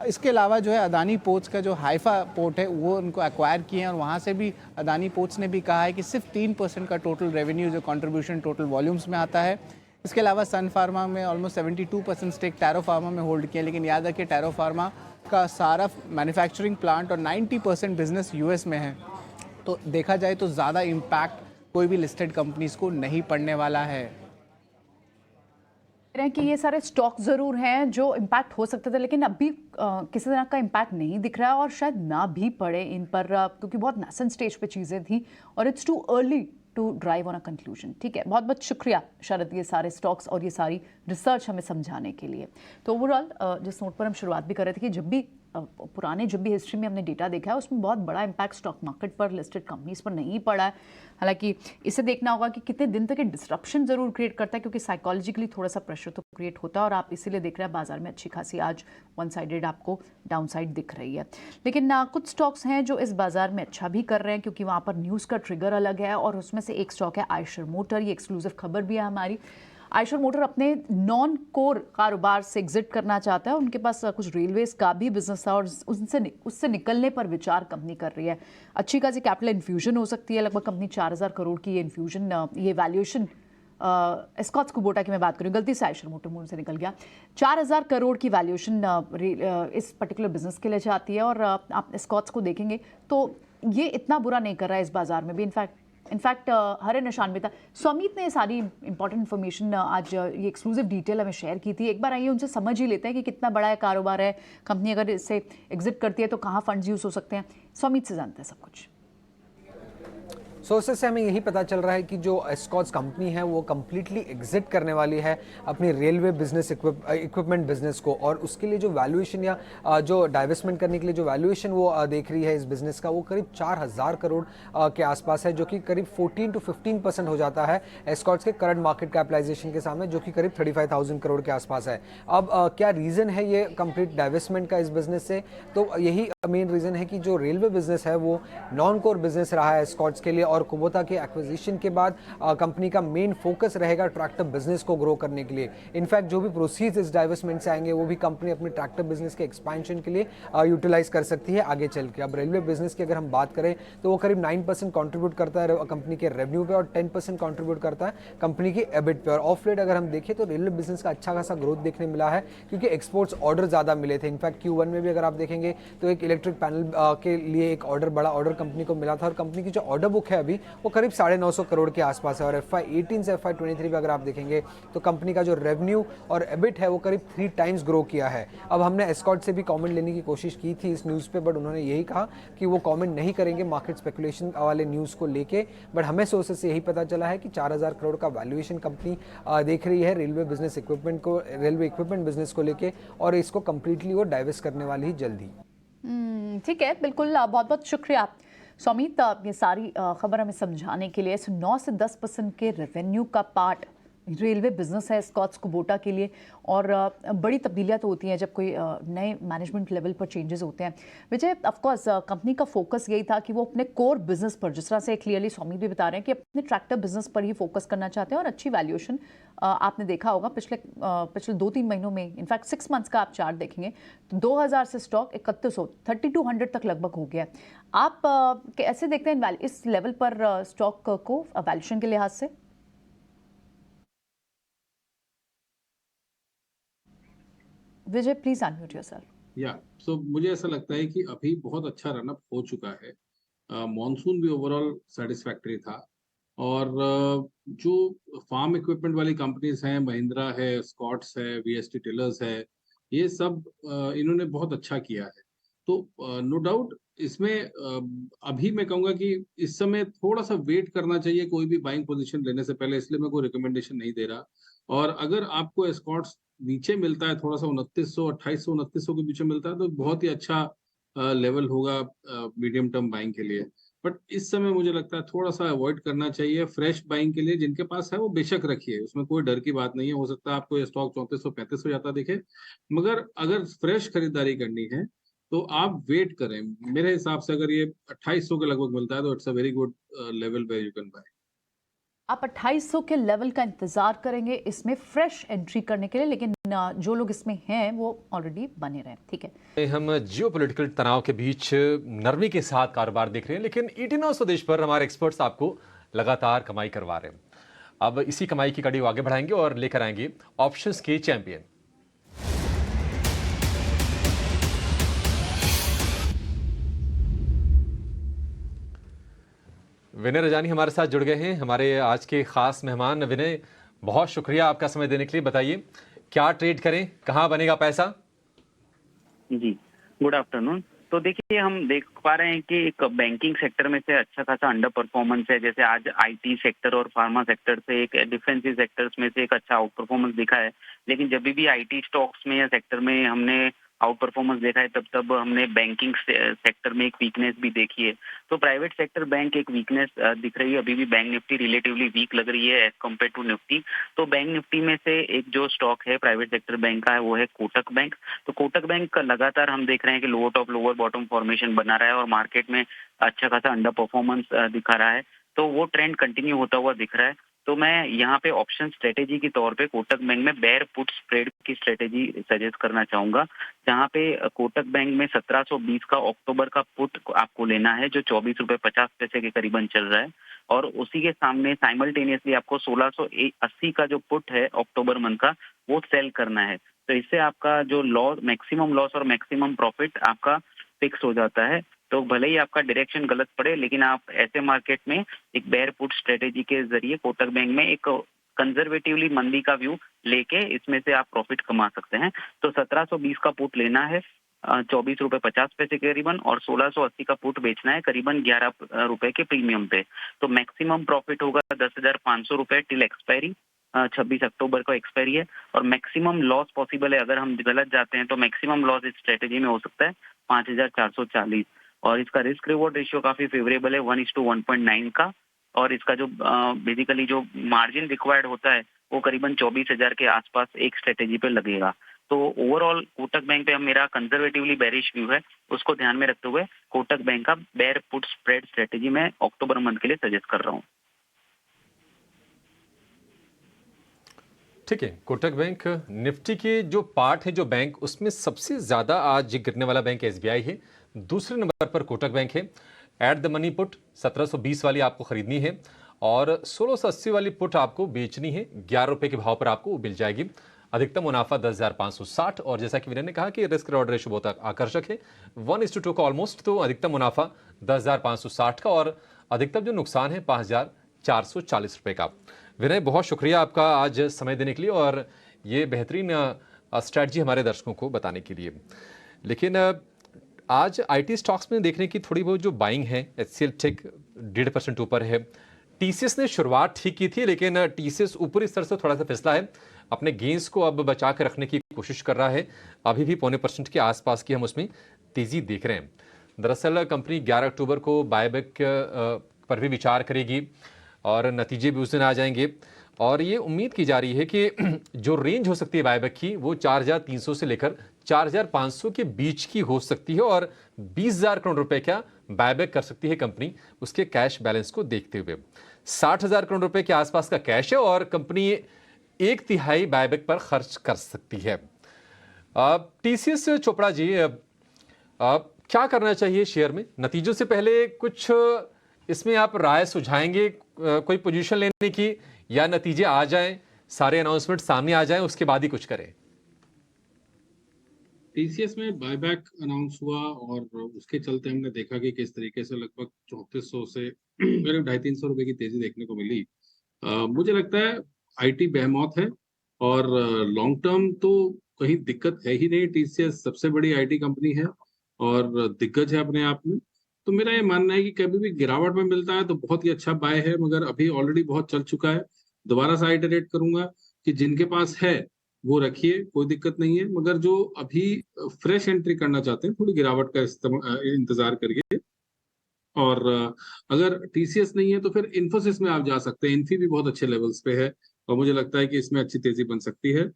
इसके अलावा जो है अदानी पोर्ट्स का जो हाइफा पोर्ट है वो उनको एक्वायर किए हैं, और वहाँ से भी अदानी पोर्ट्स ने भी कहा है कि सिर्फ 3% का टोटल रेवेन्यू जो कंट्रीब्यूशन टोटल वॉल्यूम्स में आता है। इसके अलावा सन फार्मा में ऑलमोस्ट 72% स्टेक टैरो फार्मा में होल्ड किया। लेकिन याद रखिए टैरो फार्मा का सारा मैन्युफैक्चरिंग प्लांट और 90% बिजनेस US में है, तो देखा जाए तो ज़्यादा इम्पैक्ट कोई भी लिस्टेड कंपनीज को नहीं पड़ने वाला है। रहे हैं कि ये सारे स्टॉक ज़रूर हैं जो इम्पैक्ट हो सकते थे, लेकिन अभी किसी तरह का इम्पैक्ट नहीं दिख रहा है, और शायद ना भी पड़े इन पर, क्योंकि बहुत नेसेंट स्टेज पे चीज़ें थी और it's too early to drive on a conclusion. ठीक है, बहुत बहुत शुक्रिया शरद, ये सारे स्टॉक्स और ये सारी रिसर्च हमें समझाने के लिए। तो ओवरऑल जिस नोट पर हम शुरुआत भी कर रहे थे कि जब भी पुराने जब भी हिस्ट्री में हमने डेटा देखा है उसमें बहुत बड़ा इम्पैक्ट स्टॉक मार्केट पर, लिस्टेड कंपनीज पर नहीं पड़ा है। हालांकि इसे देखना होगा कि कितने दिन तक ये डिस्ट्रप्शन ज़रूर क्रिएट करता है, क्योंकि साइकोलॉजिकली थोड़ा सा प्रेशर तो क्रिएट होता है, और आप इसीलिए देख रहे हैं बाजार में अच्छी खासी आज वन साइडेड आपको डाउन साइड दिख रही है। लेकिन कुछ स्टॉक्स हैं जो इस बाजार में अच्छा भी कर रहे हैं, क्योंकि वहाँ पर न्यूज़ का ट्रिगर अलग है, और उसमें से एक स्टॉक है आयशर मोटर। ये एक्सक्लूसिव खबर भी है हमारी। आयशर मोटर अपने नॉन कोर कारोबार से एग्जिट करना चाहता है। उनके पास कुछ रेलवेज का भी बिजनेस था और उससे निकलने पर विचार कंपनी कर रही है। अच्छी खासी कैपिटल इन्फ्यूजन हो सकती है, लगभग कंपनी 4000 करोड़ की ये इन्फ्यूजन, ये वैल्यूएशन एस्कॉट्स कुबोटा की मैं बात करूँ, गलती से आयशर मोटर मुंह से निकल गया। 4000 करोड़ की वैल्यूएशन इस पर्टिकुलर बिजनेस के लिए चाहती है, और आप एस्कॉट्स को देखेंगे तो ये इतना बुरा नहीं कर रहा है इस बाजार में भी। इनफैक्ट हरे निशान में था। सौमीत ने सारी इंपॉर्टेंट इन्फॉर्मेशन आज ये एक्सक्लूसिव डिटेल हमें शेयर की थी। एक बार आइए उनसे समझ ही लेते हैं कि कितना बड़ा है कारोबार है, कंपनी अगर इससे एग्जिट करती है तो कहाँ फंड्स यूज़ हो सकते हैं। सौमीत से जानते हैं सब कुछ। सोर्सेस से हमें यही पता चल रहा है कि जो एस्कॉट्स कंपनी है वो कम्प्लीटली एग्जिट करने वाली है अपनी रेलवे बिजनेस इक्विपमेंट बिजनेस को, और उसके लिए जो वैल्यूएशन या जो डाइवेस्टमेंट करने के लिए जो वैल्यूएशन वो देख रही है इस बिजनेस का, वो करीब 4000 करोड़ के आसपास है, जो कि करीब 14 to 15% हो जाता है एस्कॉट्स के करंट मार्केट कैपिटलाइजेशन के सामने, जो कि करीब 35,000 करोड़ के आसपास है। अब क्या रीज़न है ये कंप्लीट डाइवेस्टमेंट का इस बिजनेस से? तो यही मेन रीज़न है कि जो रेलवे बिजनेस है वो नॉन कोर बिजनेस रहा है एस्कॉट्स के लिए, और कुबोटा के एक्विजिशन के बाद कंपनी का मेन फोकस रहेगा ट्रैक्टर बिजनेस को ग्रो करने के लिए। इनफैक्ट जो भी प्रोसीड्स इस डाइवेस्टमेंट से आएंगे वो भी कंपनी अपने ट्रैक्टर बिजनेस के एक्सपेंशन के लिए यूटिलाइज कर सकती है आगे चल के। अब रेलवे बिजनेस की अगर हम बात करें तो वो करीब 9% कॉन्ट्रीब्यूट करता है कंपनी के रेवेन्यू पे, और 10% कॉन्ट्रीब्यूट करता है कंपनी की एबिट पे। और ऑफ लेट अगर हम देखें तो रेलवे बिजनेस का अच्छा खासा ग्रोथ देखने मिला है, क्योंकि एक्सपोर्ट्स ऑर्डर ज़्यादा मिले थे। इनफैक्ट Q1 में भी अगर आप देखेंगे तो एक इलेक्ट्रिक पैनल के लिए एक ऑर्डर, बड़ा ऑर्डर कंपनी को मिला था, और कंपनी की जो ऑर्डर बुक है अभी वो करीब 950 करोड़ के आसपास है। और FY18 से FY23 में अगर आप देखेंगे तो कंपनी का जो रेवेन्यू और एबिट है वो करीब 3 टाइम्स ग्रो किया है। अब हमने एस्कॉट से भी कमेंट लेने की कोशिश की थी इस न्यूज़ पे, बट उन्होंने यही कहा कि वो कमेंट नहीं करेंगे मार्केट स्पेकुलेशन वाले न्यूज़ को लेके। बट हमें सोर्सेस से यही पता चला है कि 4000 करोड़ का वैल्यूएशन कंपनी देख रही है रेलवे इक्विपमेंट बिजनेस को लेके, और इसको कंप्लीटली वो डाइवेस्ट करने वाली ही जल्दी। ठीक है, बिल्कुल, बहुत बहुत शुक्रिया सौमीत ये सारी खबर हमें समझाने के लिए। 9 से 10% के रेवेन्यू का पार्ट रेलवे बिजनेस है एस्कॉट्स कुबोटा के लिए, और बड़ी तब्दीलियाँ तो होती हैं जब कोई नए मैनेजमेंट लेवल पर चेंजेस होते हैं। विजय, ऑफकोर्स कंपनी का फोकस यही था कि वो अपने कोर बिजनेस पर, जिस तरह से क्लियरली सौमीत भी बता रहे हैं कि अपने ट्रैक्टर बिजनेस पर ही फोकस करना चाहते हैं, और अच्छी वैल्यूएशन आपने देखा होगा पिछले 2-3 महीनों में। इनफैक्ट 6 मंथ्स का आप चार्ट देखेंगे तो 2000 से स्टॉक 3200 तक लगभग हो गया। आप कैसे देखते हैं इस लेवल पर स्टॉक को वैल्यूएशन के लिहाज से? विजय, प्लीज अनम्यूट योरसेल्फ। सो मुझे ऐसा लगता है कि अभी बहुत अच्छा रनअप हो चुका है। मॉनसून भी ओवरऑल सेटिस्फैक्टरी था, और जो फार्म इक्विपमेंट वाली कंपनीज हैं, महिंद्रा है, स्कॉट्स है, वीएसटी टेलर्स है, ये सब इन्होंने बहुत अच्छा किया है। तो नो डाउट इसमें अभी मैं कहूँगा कि इस समय थोड़ा सा वेट करना चाहिए कोई भी बाइंग पोजीशन लेने से पहले, इसलिए मैं कोई रिकमेंडेशन नहीं दे रहा। और अगर आपको एस्कॉट्स नीचे मिलता है, थोड़ा सा 2800 के बीच में मिलता है, तो बहुत ही अच्छा लेवल होगा मीडियम टर्म बाइंग के लिए। बट इस समय मुझे लगता है थोड़ा सा अवॉइड करना चाहिए। फ्रेश बाइंग के लिए जिनके पास है वो बेशक रखिए, उसमें कोई डर की बात नहीं है। हो सकता है आपको ये स्टॉक 3435 हो जाता दिखे, मगर अगर फ्रेश खरीदारी करनी है तो आप वेट करें। मेरे हिसाब से अगर ये 2800 के लगभग मिलता है तो it's a very good level where you can buy. आप 2800 के लेवल का इंतजार करेंगे इसमें फ्रेश एंट्री करने के लिए, लेकिन जो लोग इसमें हैं वो ऑलरेडी बने रहे। ठीक है, हम जियोपॉलिटिकल तनाव के बीच नरमी के साथ कारोबार देख रहे हैं, लेकिन 18 स्वदेश पर हमारे एक्सपर्ट्स आपको लगातार कमाई करवा रहे हैं। अब इसी कमाई की कड़ी को आगे बढ़ाएंगे और लेकर आएंगे ऑप्शंस के चैंपियन। विनय रजानी हमारे साथ जुड़ गए हैं, हमारे आज के खास मेहमान। विनय, बहुत शुक्रिया आपका समय देने के लिए। बताइए क्या ट्रेड करें, कहां बनेगा पैसा? जी, गुड आफ्टरनून। तो देखिए, हम देख पा रहे हैं कि एक बैंकिंग सेक्टर में से अच्छा खासा अंडर परफॉर्मेंस है। जैसे आज आईटी सेक्टर और फार्मा सेक्टर से, एक डिफेंसिव सेक्टर्स में से एक अच्छा आउट परफॉर्मेंस दिखा है। लेकिन जब भी आईटी स्टॉक्स में या सेक्टर में हमने आउट परफॉर्मेंस देखा है, तब हमने बैंकिंग सेक्टर में एक वीकनेस भी देखी है। तो प्राइवेट सेक्टर बैंक एक वीकनेस दिख रही है। अभी भी बैंक निफ्टी रिलेटिवली वीक लग रही है एज कम्पेयर टू निफ्टी। तो बैंक निफ्टी में से एक जो स्टॉक है प्राइवेट सेक्टर बैंक का है वो है कोटक बैंक। तो कोटक बैंक का लगातार हम देख रहे हैं कि lower top lower bottom formation बना रहा है और मार्केट में अच्छा खासा अंडर परफॉर्मेंस दिखा रहा है। तो वो ट्रेंड कंटिन्यू होता हुआ दिख रहा है। तो मैं यहाँ पे ऑप्शन स्ट्रेटेजी के तौर पे कोटक बैंक में बेयर पुट स्प्रेड की स्ट्रेटेजी सजेस्ट करना चाहूंगा, जहाँ पे कोटक बैंक में 1720 का अक्टूबर का पुट आपको लेना है जो 24.50 रुपए के करीबन चल रहा है, और उसी के सामने साइमल्टेनियसली आपको 1680 का जो पुट है अक्टूबर मंथ का वो सेल करना है। तो इससे आपका जो लॉस, मैक्सिमम लॉस और मैक्सिमम प्रॉफिट आपका फिक्स हो जाता है। तो भले ही आपका डायरेक्शन गलत पड़े, लेकिन आप ऐसे मार्केट में एक बेयर पुट स्ट्रेटेजी के जरिए कोटक बैंक में एक कंजर्वेटिवली मंदी का व्यू लेके इसमें से आप प्रॉफिट कमा सकते हैं। तो 1720 का पुट लेना है 24.50 रुपए के करीबन, और 1680 का पुट बेचना है करीबन 11 रुपए के प्रीमियम पे। तो मैक्सिमम प्रॉफिट होगा 10,500 रुपए टिल एक्सपायरी, 26 अक्टूबर को एक्सपायरी है। और मैक्सिमम लॉस पॉसिबल है, अगर हम गलत जाते हैं तो मैक्सिमम लॉस इस स्ट्रेटेजी में हो सकता है 5,440। और इसका रिस्क रिवॉर्ड रेशियो काफी फेवरेबल है 1:1.9 का, और इसका जो बेसिकली जो मार्जिन रिक्वायर्ड होता है वो करीबन 24,000 के आसपास एक स्ट्रेटेजी पे लगेगा। तो ओवरऑल कोटक बैंक पे मेरा कंजर्वेटिवली बेरिश व्यू है, उसको ध्यान में रखते हुए कोटक बैंक का बेयर पुट स्प्रेड स्ट्रेटेजी में अक्टूबर मंथ के लिए सजेस्ट कर रहा हूँ। ठीक है, कोटक बैंक निफ्टी के जो पार्ट है जो बैंक, उसमें सबसे ज़्यादा आज गिरने वाला बैंक एसबीआई है, दूसरे नंबर पर कोटक बैंक है। एट द मनी पुट 1720 वाली आपको खरीदनी है और 1680 वाली पुट आपको बेचनी है, 11 रुपए के भाव पर आपको मिल जाएगी। अधिकतम मुनाफा 10,560, और जैसा कि विनय ने कहा कि रिस्क रिवॉर्ड रेशियो बहुत आकर्षक है 1:2 का ऑलमोस्ट। तो अधिकतम मुनाफा 10,560 का और अधिकतम जो नुकसान है 5,440 रुपए का। विनय, बहुत शुक्रिया आपका आज समय देने के लिए और ये बेहतरीन स्ट्रैटेजी हमारे दर्शकों को बताने के लिए। लेकिन आज आईटी स्टॉक्स में देखने की थोड़ी बहुत जो बाइंग है, HCL टेक 1.5% ऊपर है। टीसीएस ने शुरुआत ठीक की थी, लेकिन टीसीएस ऊपरी स्तर से थोड़ा सा फिसला है, अपने गेंस को अब बचा कर रखने की कोशिश कर रहा है। अभी भी 0.25% के आसपास की हम उसमें तेजी देख रहे हैं। दरअसल कंपनी 11 अक्टूबर को बायबैक पर भी विचार करेगी और नतीजे भी उस दिन आ जाएंगे, और ये उम्मीद की जा रही है कि जो रेंज हो सकती है बायबैक की वो 4,300 से लेकर 4,500 के बीच की हो सकती है, और 20,000 करोड़ रुपए का बायबैक कर सकती है कंपनी उसके कैश बैलेंस को देखते हुए। 60,000 करोड़ रुपए के आसपास का कैश है और कंपनी 1/3 बायबैक पर खर्च कर सकती है। टीसीएस चोपड़ा जी, क्या करना चाहिए शेयर में? नतीजों से पहले कुछ इसमें आप राय सुझाएंगे, कोई पोजीशन लेने की, या नतीजे आ जाएं, सारे अनाउंसमेंट सामने आ जाएं, उसके बाद ही कुछ करें? टीसीएस में बायबैक अनाउंस हुआ और उसके चलते हमने देखा कि किस तरीके से लगभग 3400 से करीब 250-300 रुपए की तेजी देखने को मिली। मुझे लगता है आईटी बेहमौत है और लॉन्ग टर्म तो कहीं दिक्कत है ही नहीं। टीसीएस सबसे बड़ी आईटी कंपनी है और दिग्गज है अपने आप में। तो मेरा ये मानना है कि कभी भी गिरावट में मिलता है तो बहुत ही अच्छा बाय है, मगर अभी ऑलरेडी बहुत चल चुका है। दोबारा से आइटरेट करूंगा कि जिनके पास है वो रखिए, कोई दिक्कत नहीं है, मगर जो अभी फ्रेश एंट्री करना चाहते हैं थोड़ी गिरावट का इंतजार करिए। और अगर टीसीएस नहीं है तो फिर इन्फोसिस में आप जा सकते हैं। इन्फी भी बहुत अच्छे लेवल्स पे है और मुझे लगता है कि इसमें अच्छी तेजी बन सकती है।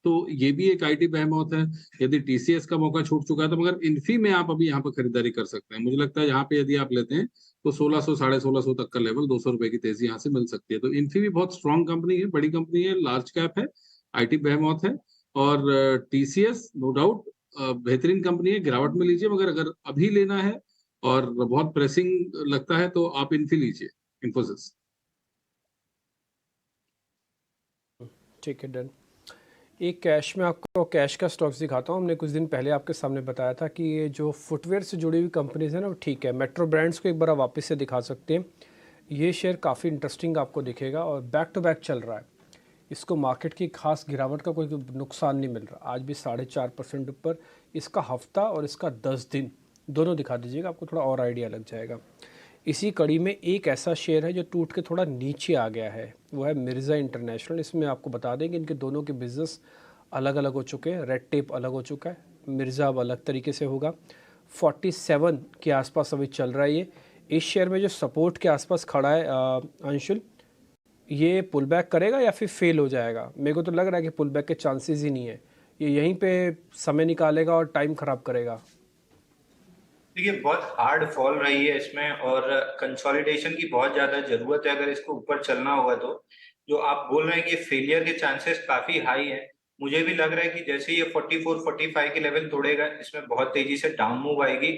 तो ये भी एक आईटी बेहमौत है। यदि टीसीएस का मौका छूट चुका है तो मगर इन्फी में आप अभी यहाँ पर खरीदारी कर सकते हैं। मुझे लगता है यहाँ पे यदि आप लेते हैं तो 1600 1650 तक का लेवल, 200 रुपए की तेजी यहाँ से मिल सकती है। तो इन्फी भी बहुत स्ट्रॉन्ग कंपनी है, बड़ी कंपनी है, लार्ज कैप है, आईटी बेहमौत है। और टीसीएस नो डाउट बेहतरीन कंपनी है, गिरावट में लीजिए, मगर अगर अभी लेना है और बहुत प्रेसिंग लगता है तो आप इन्फी लीजिए, इन्फोसिस। ठीक है, डन। एक कैश में आपको कैश का स्टॉक्स दिखाता हूँ। हमने कुछ दिन पहले आपके सामने बताया था कि ये जो फुटवेयर से जुड़ी हुई कंपनीज है ना वो ठीक है। मेट्रो ब्रांड्स को एक बार वापस से दिखा सकते हैं। ये शेयर काफ़ी इंटरेस्टिंग आपको दिखेगा और बैक टू बैक चल रहा है। इसको मार्केट की खास गिरावट का कोई नुकसान नहीं मिल रहा। आज भी 4.5% ऊपर। इसका हफ्ता और इसका 10 दिन दोनों दिखा दीजिएगा, आपको थोड़ा और आइडिया लग जाएगा। इसी कड़ी में एक ऐसा शेयर है जो टूट के थोड़ा नीचे आ गया है, वो है मिर्ज़ा इंटरनेशनल। इसमें आपको बता दें कि इनके दोनों के बिज़नेस अलग अलग हो चुके हैं, रेड टेप अलग हो चुका है, मिर्ज़ा अब अलग तरीके से होगा। 47 के आसपास अभी चल रहा है ये। इस शेयर में जो सपोर्ट के आसपास खड़ा है अंशुल, ये पुल बैक करेगा या फिर फेल हो जाएगा? मेरे को तो लग रहा है कि पुल बैक के चांसेस ही नहीं है, ये यहीं पे समय निकालेगा और टाइम खराब करेगा। देखिए बहुत हार्ड फॉल रही है इसमें और कंसोलिडेशन की बहुत ज्यादा जरूरत है अगर इसको ऊपर चलना होगा तो। जो आप बोल रहे हैं कि फेलियर के चांसेस काफी हाई है, मुझे भी लग रहा है कि जैसे ये 44-45 के लेवल तोड़ेगा इसमें बहुत तेजी से डाउन मूव आएगी।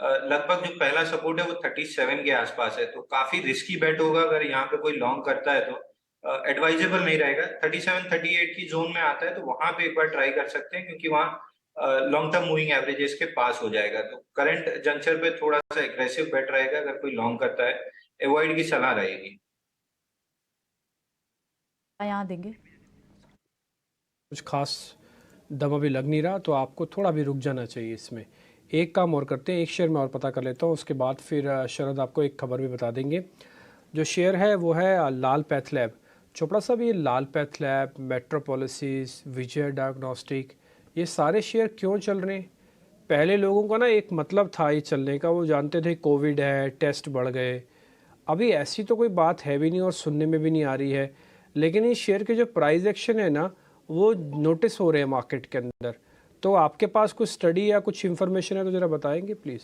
लगभग जो पहला सपोर्ट है वो 37 के आसपास है, तो काफी रिस्की बेट होगा अगर यहाँ पे कोई लॉन्ग करता है तो एडवाइजेबल नहीं रहेगा। 37-38 की जोन में आता है तो वहां पे एक बार ट्राई कर सकते हैं क्योंकि वहाँ लॉन्ग टर्म मूविंग एवरेजेस के पास हो जाएगा। तो करंट जंक्चर पे थोड़ा सा एग्रेसिव बेट रहेगा अगर कोई लॉन्ग करता है, अवॉइड की सलाह रहेगी। यहाँ देंगे कुछ खास दम अभी लग नहीं रहा, तो आपको थोड़ा भी रुक जाना चाहिए इसमें। एक काम और करते हैं, एक शेयर में और पता कर लेता हूँ, उसके बाद फिर शरद आपको एक खबर भी बता देंगे। जो शेयर है वो है लाल पैथ लैब। चोपड़ा साहब, ये लाल पैथ लैब, मेट्रोपॉलिसीज, विजय डायग्नोस्टिक, ये सारे शेयर क्यों चल रहे हैं? पहले लोगों का ना एक मतलब था ये चलने का, वो जानते थे कोविड है, टेस्ट बढ़ गए। अभी ऐसी तो कोई बात है भी नहीं और सुनने में भी नहीं आ रही है, लेकिन इस शेयर के जो प्राइस एक्शन है ना वो नोटिस हो रहे हैं मार्केट के अंदर। तो आपके पास कुछ स्टडी या कुछ इन्फॉर्मेशन है तो जरा बताएंगे प्लीज।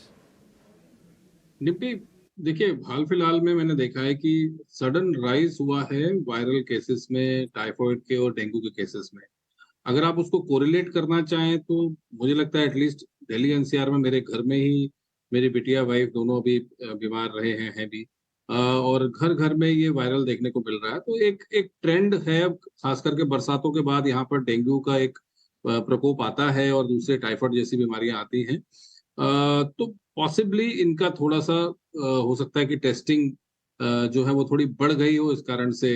निफ्टी देखिए, हाल फिलहाल में मैंने देखा है कि सडन राइज हुआ है वायरल केसेस में, टाइफाइड के और डेंगू के केसेस में। अगर आप उसको कोरिलेट करना चाहें तो मुझे लगता है एटलीस्ट दिल्ली एनसीआर में मेरे घर में ही मेरी बिटिया वाइफ दोनों अभी बीमार रहे हैं भी, और घर घर में ये वायरल देखने को मिल रहा है। तो एक एक ट्रेंड है, खास करके बरसातों के बाद यहाँ पर डेंगू का एक प्रकोप आता है और दूसरे टाइफाइड जैसी बीमारियां आती हैं। तो पॉसिबली इनका थोड़ा सा हो सकता है कि टेस्टिंग जो है वो थोड़ी बढ़ गई हो, इस कारण से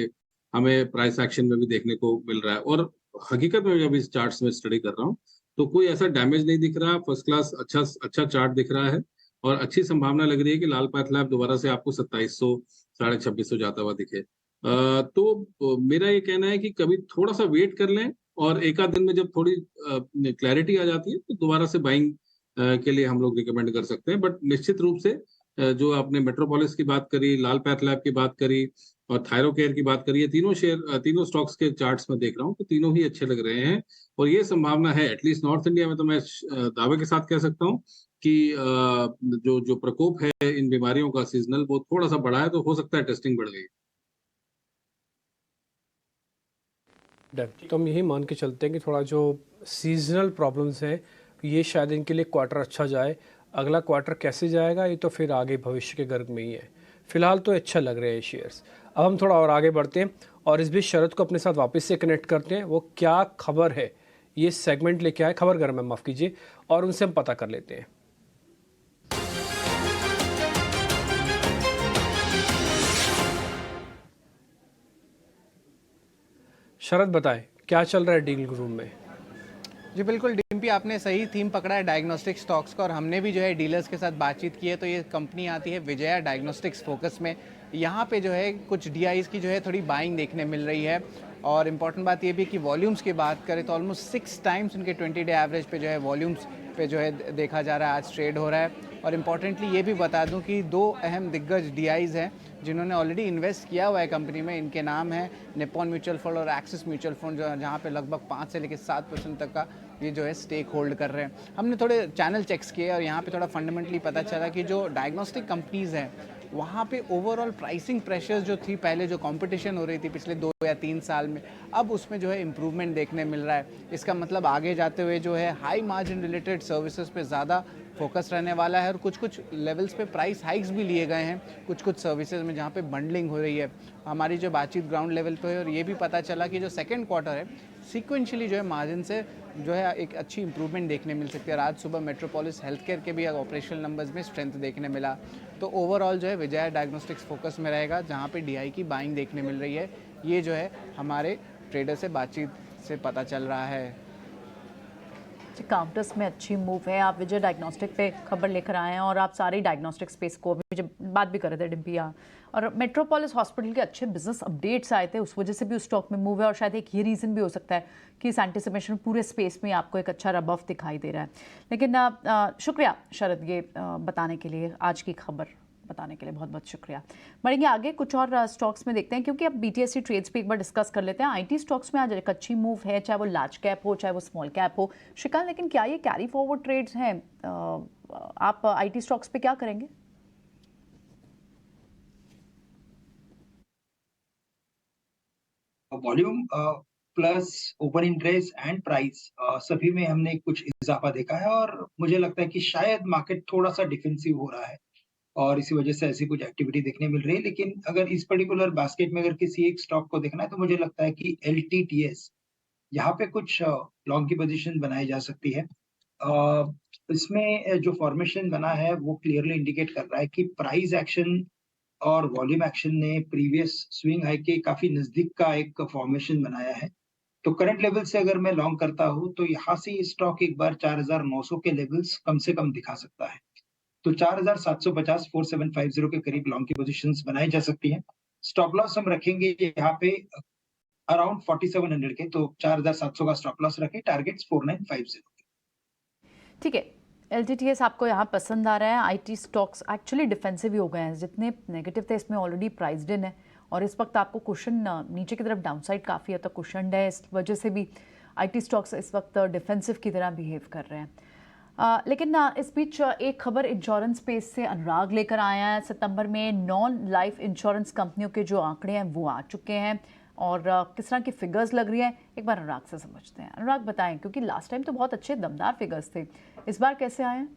हमें प्राइस एक्शन में भी देखने को मिल रहा है। और हकीकत में जब इस चार्ट्स में स्टडी कर रहा हूँ तो कोई ऐसा डैमेज नहीं दिख रहा, फर्स्ट क्लास अच्छा चार्ट दिख रहा है और अच्छी संभावना लग रही है कि लाल पैथ लैब दोबारा से आपको 2700 2600 जाता हुआ दिखे। तो मेरा ये कहना है कि कभी थोड़ा सा वेट कर लें और एक आध दिन में जब थोड़ी क्लैरिटी आ जाती है तो दोबारा से बाइंग के लिए हम लोग रिकमेंड कर सकते हैं। बट निश्चित रूप से जो आपने मेट्रोपोलिस की बात करी, लाल पैथ लैब की बात करी और थायरोकेयर की बात करी, तीनों स्टॉक्स के चार्ट्स में देख रहा हूँ तो तीनों ही अच्छे लग रहे हैं। और ये संभावना है एटलीस्ट नॉर्थ इंडिया में, तो मैं दावे के साथ कह सकता हूँ कि जो प्रकोप है इन बीमारियों का सीजनल वो थोड़ा सा बढ़ा है, तो हो सकता है टेस्टिंग बढ़ गई। तो हम यही मान के चलते हैं कि थोड़ा जो सीजनल प्रॉब्लम्स हैं ये शायद इनके लिए क्वार्टर अच्छा जाए। अगला क्वार्टर कैसे जाएगा ये तो फिर आगे भविष्य के गर्भ में ही है। फिलहाल तो अच्छा लग रहे हैं शेयर्स। अब हम थोड़ा और आगे बढ़ते हैं और इस बीच शरद को अपने साथ वापस से कनेक्ट करते हैं। वो क्या खबर है, ये सेगमेंट लेके आए, खबर गर्म है माफ़ कीजिए, और उनसे हम पता कर लेते हैं। शरद बताएं क्या चल रहा है डील रूम में। जी बिल्कुल डिम्पी, आपने सही थीम पकड़ा है डायग्नोस्टिक स्टॉक्स का, और हमने भी जो है डीलर्स के साथ बातचीत की है। तो ये कंपनी आती है विजया डायग्नोस्टिक्स फोकस में। यहाँ पे जो है कुछ डीआईज की जो है थोड़ी बाइंग देखने मिल रही है। और इम्पॉर्टेंट बात ये भी कि वॉल्यूम्स की बात करें तो ऑलमोस्ट 6 टाइम्स उनके 20 डे एवरेज पे जो है वॉल्यूम्स पे जो है देखा जा रहा है आज ट्रेड हो रहा है। और इम्पॉर्टेंटली ये भी बता दूं कि 2 अहम दिग्गज डीआईज हैं जिन्होंने ऑलरेडी इन्वेस्ट किया हुआ है कंपनी में। इनके नाम है निप्पॉन म्यूचुअल फंड और एक्सिस म्यूचुअल फंड, जहाँ पे लगभग 5 से लेकर 7% तक का ये जो है स्टेक होल्ड कर रहे हैं। हमने थोड़े चैनल चेक्स किए और यहाँ पे थोड़ा फंडामेंटली पता चला कि जो डायग्नोस्टिक कंपनीज़ हैं वहाँ पे ओवरऑल प्राइसिंग प्रेशर्स जो थी, पहले जो कंपटीशन हो रही थी पिछले 2 या 3 साल में, अब उसमें जो है इम्प्रूवमेंट देखने मिल रहा है। इसका मतलब आगे जाते हुए जो है हाई मार्जिन रिलेटेड सर्विसेज पे ज़्यादा फोकस रहने वाला है। और कुछ लेवल्स पे प्राइस हाइक्स भी लिए गए हैं कुछ सर्विसेज में जहाँ पे बंडलिंग हो रही है। हमारी जो बातचीत ग्राउंड लेवल पे है और ये भी पता चला कि जो सेकंड क्वार्टर है सीक्वेंशियली जो है मार्जिन से जो है एक अच्छी इंप्रूवमेंट देखने मिल सकती है। और आज सुबह मेट्रोपोलिस हेल्थ केयर के भी ऑपरेशनल नंबर्स में स्ट्रेंथ देखने मिला। तो ओवरऑल जो है विजया डायग्नोस्टिक्स फोकस में रहेगा, जहाँ पे डीआई की बाइंग देखने मिल रही है। ये जो है हमारे ट्रेडर से बातचीत से पता चल रहा है। डायग्नोस्टिक काउंटर्स में अच्छी मूव है। आप विजय डायग्नोस्टिक पे खबर लेकर आए हैं और आप सारी डायग्नोस्टिक स्पेस को अभी जब बात भी कर रहे थे डिम्पी यहाँ, और मेट्रोपोलिस हॉस्पिटल के अच्छे बिजनेस अपडेट्स आए थे, उस वजह से भी उस स्टॉक में मूव है। और शायद एक ये रीज़न भी हो सकता है कि इस एंटिसिपेशन पूरे स्पेस में आपको एक अच्छा रब ऑफ दिखाई दे रहा है। लेकिन शुक्रिया शरद, ये बताने के लिए, आज की खबर बताने के लिए बहुत बहुत शुक्रिया। बढ़ेंगे आगे, कुछ और स्टॉक्स में देखते हैं, क्योंकि अब BTSC ट्रेड्स पे एक बार डिस्कस कर लेते हैं। IT स्टॉक्स में आज एक अच्छी मूव है, चाहे वो लार्ज कैप हो चाहे वो स्मॉल कैप हो। श्रीकांत, लेकिन क्या ये कैरी फॉरवर्ड ट्रेड्स हैं? आप IT स्टॉक्स पे क्या करेंगे? Volume plus open interest and price सभी में हमने कुछ इजाफा देखा है, और मुझे लगता है कि शायद मार्केट थोड़ा सा डिफेंसिव हो रहा है और इसी वजह से ऐसी कुछ एक्टिविटी देखने मिल रही है। लेकिन अगर इस पर्टिकुलर बास्केट में अगर किसी एक स्टॉक को देखना है तो मुझे लगता है कि LTTS यहाँ पे कुछ लॉन्ग की पोजीशन बनाई जा सकती है। इसमें जो फॉर्मेशन बना है वो क्लियरली इंडिकेट कर रहा है कि प्राइस एक्शन और वॉल्यूम एक्शन ने प्रीवियस स्विंग हाई के काफी नजदीक का एक फॉर्मेशन बनाया है। तो करंट लेवल से अगर मैं लॉन्ग करता हूँ तो यहाँ से ये स्टॉक एक बार 4900 के लेवल्स कम से कम दिखा सकता है। तो 4750 4750 के करीब लॉन्ग की पोजीशंस बनाई जा सकती हैं। स्टॉप लॉस हम रखेंगे यहाँ पे अराउंड 4700 के, तो 4700 का स्टॉप लॉस रखें, टारगेट्स 4950। ठीक है, LTTS आपको यहाँ पसंद आ रहा है। IT स्टॉक्स एक्चुअली डिफेंसिव ही हो गए हैं, जितने नेगेटिव थे इसमें ऑलरेडी प्राइस्ड इन है, और इस वक्त आपको कुशन नीचे की तरफ डाउनसाइड काफ़ी हद तक कुशनड है। इस वजह से भी IT स्टॉक्स इस वक्त डिफेंसिव की तरह बिहेव कर रहे हैं। लेकिन इस बीच एक खबर इंश्योरेंस स्पेस से अनुराग लेकर आया है। सितंबर में नॉन लाइफ इंश्योरेंस कंपनियों के जो आंकड़े हैं वो आ चुके हैं, और किस तरह की फिगर्स लग रही हैं एक बार अनुराग से समझते हैं। अनुराग बताएं, क्योंकि लास्ट टाइम तो बहुत अच्छे दमदार फिगर्स थे, इस बार कैसे आए हैं?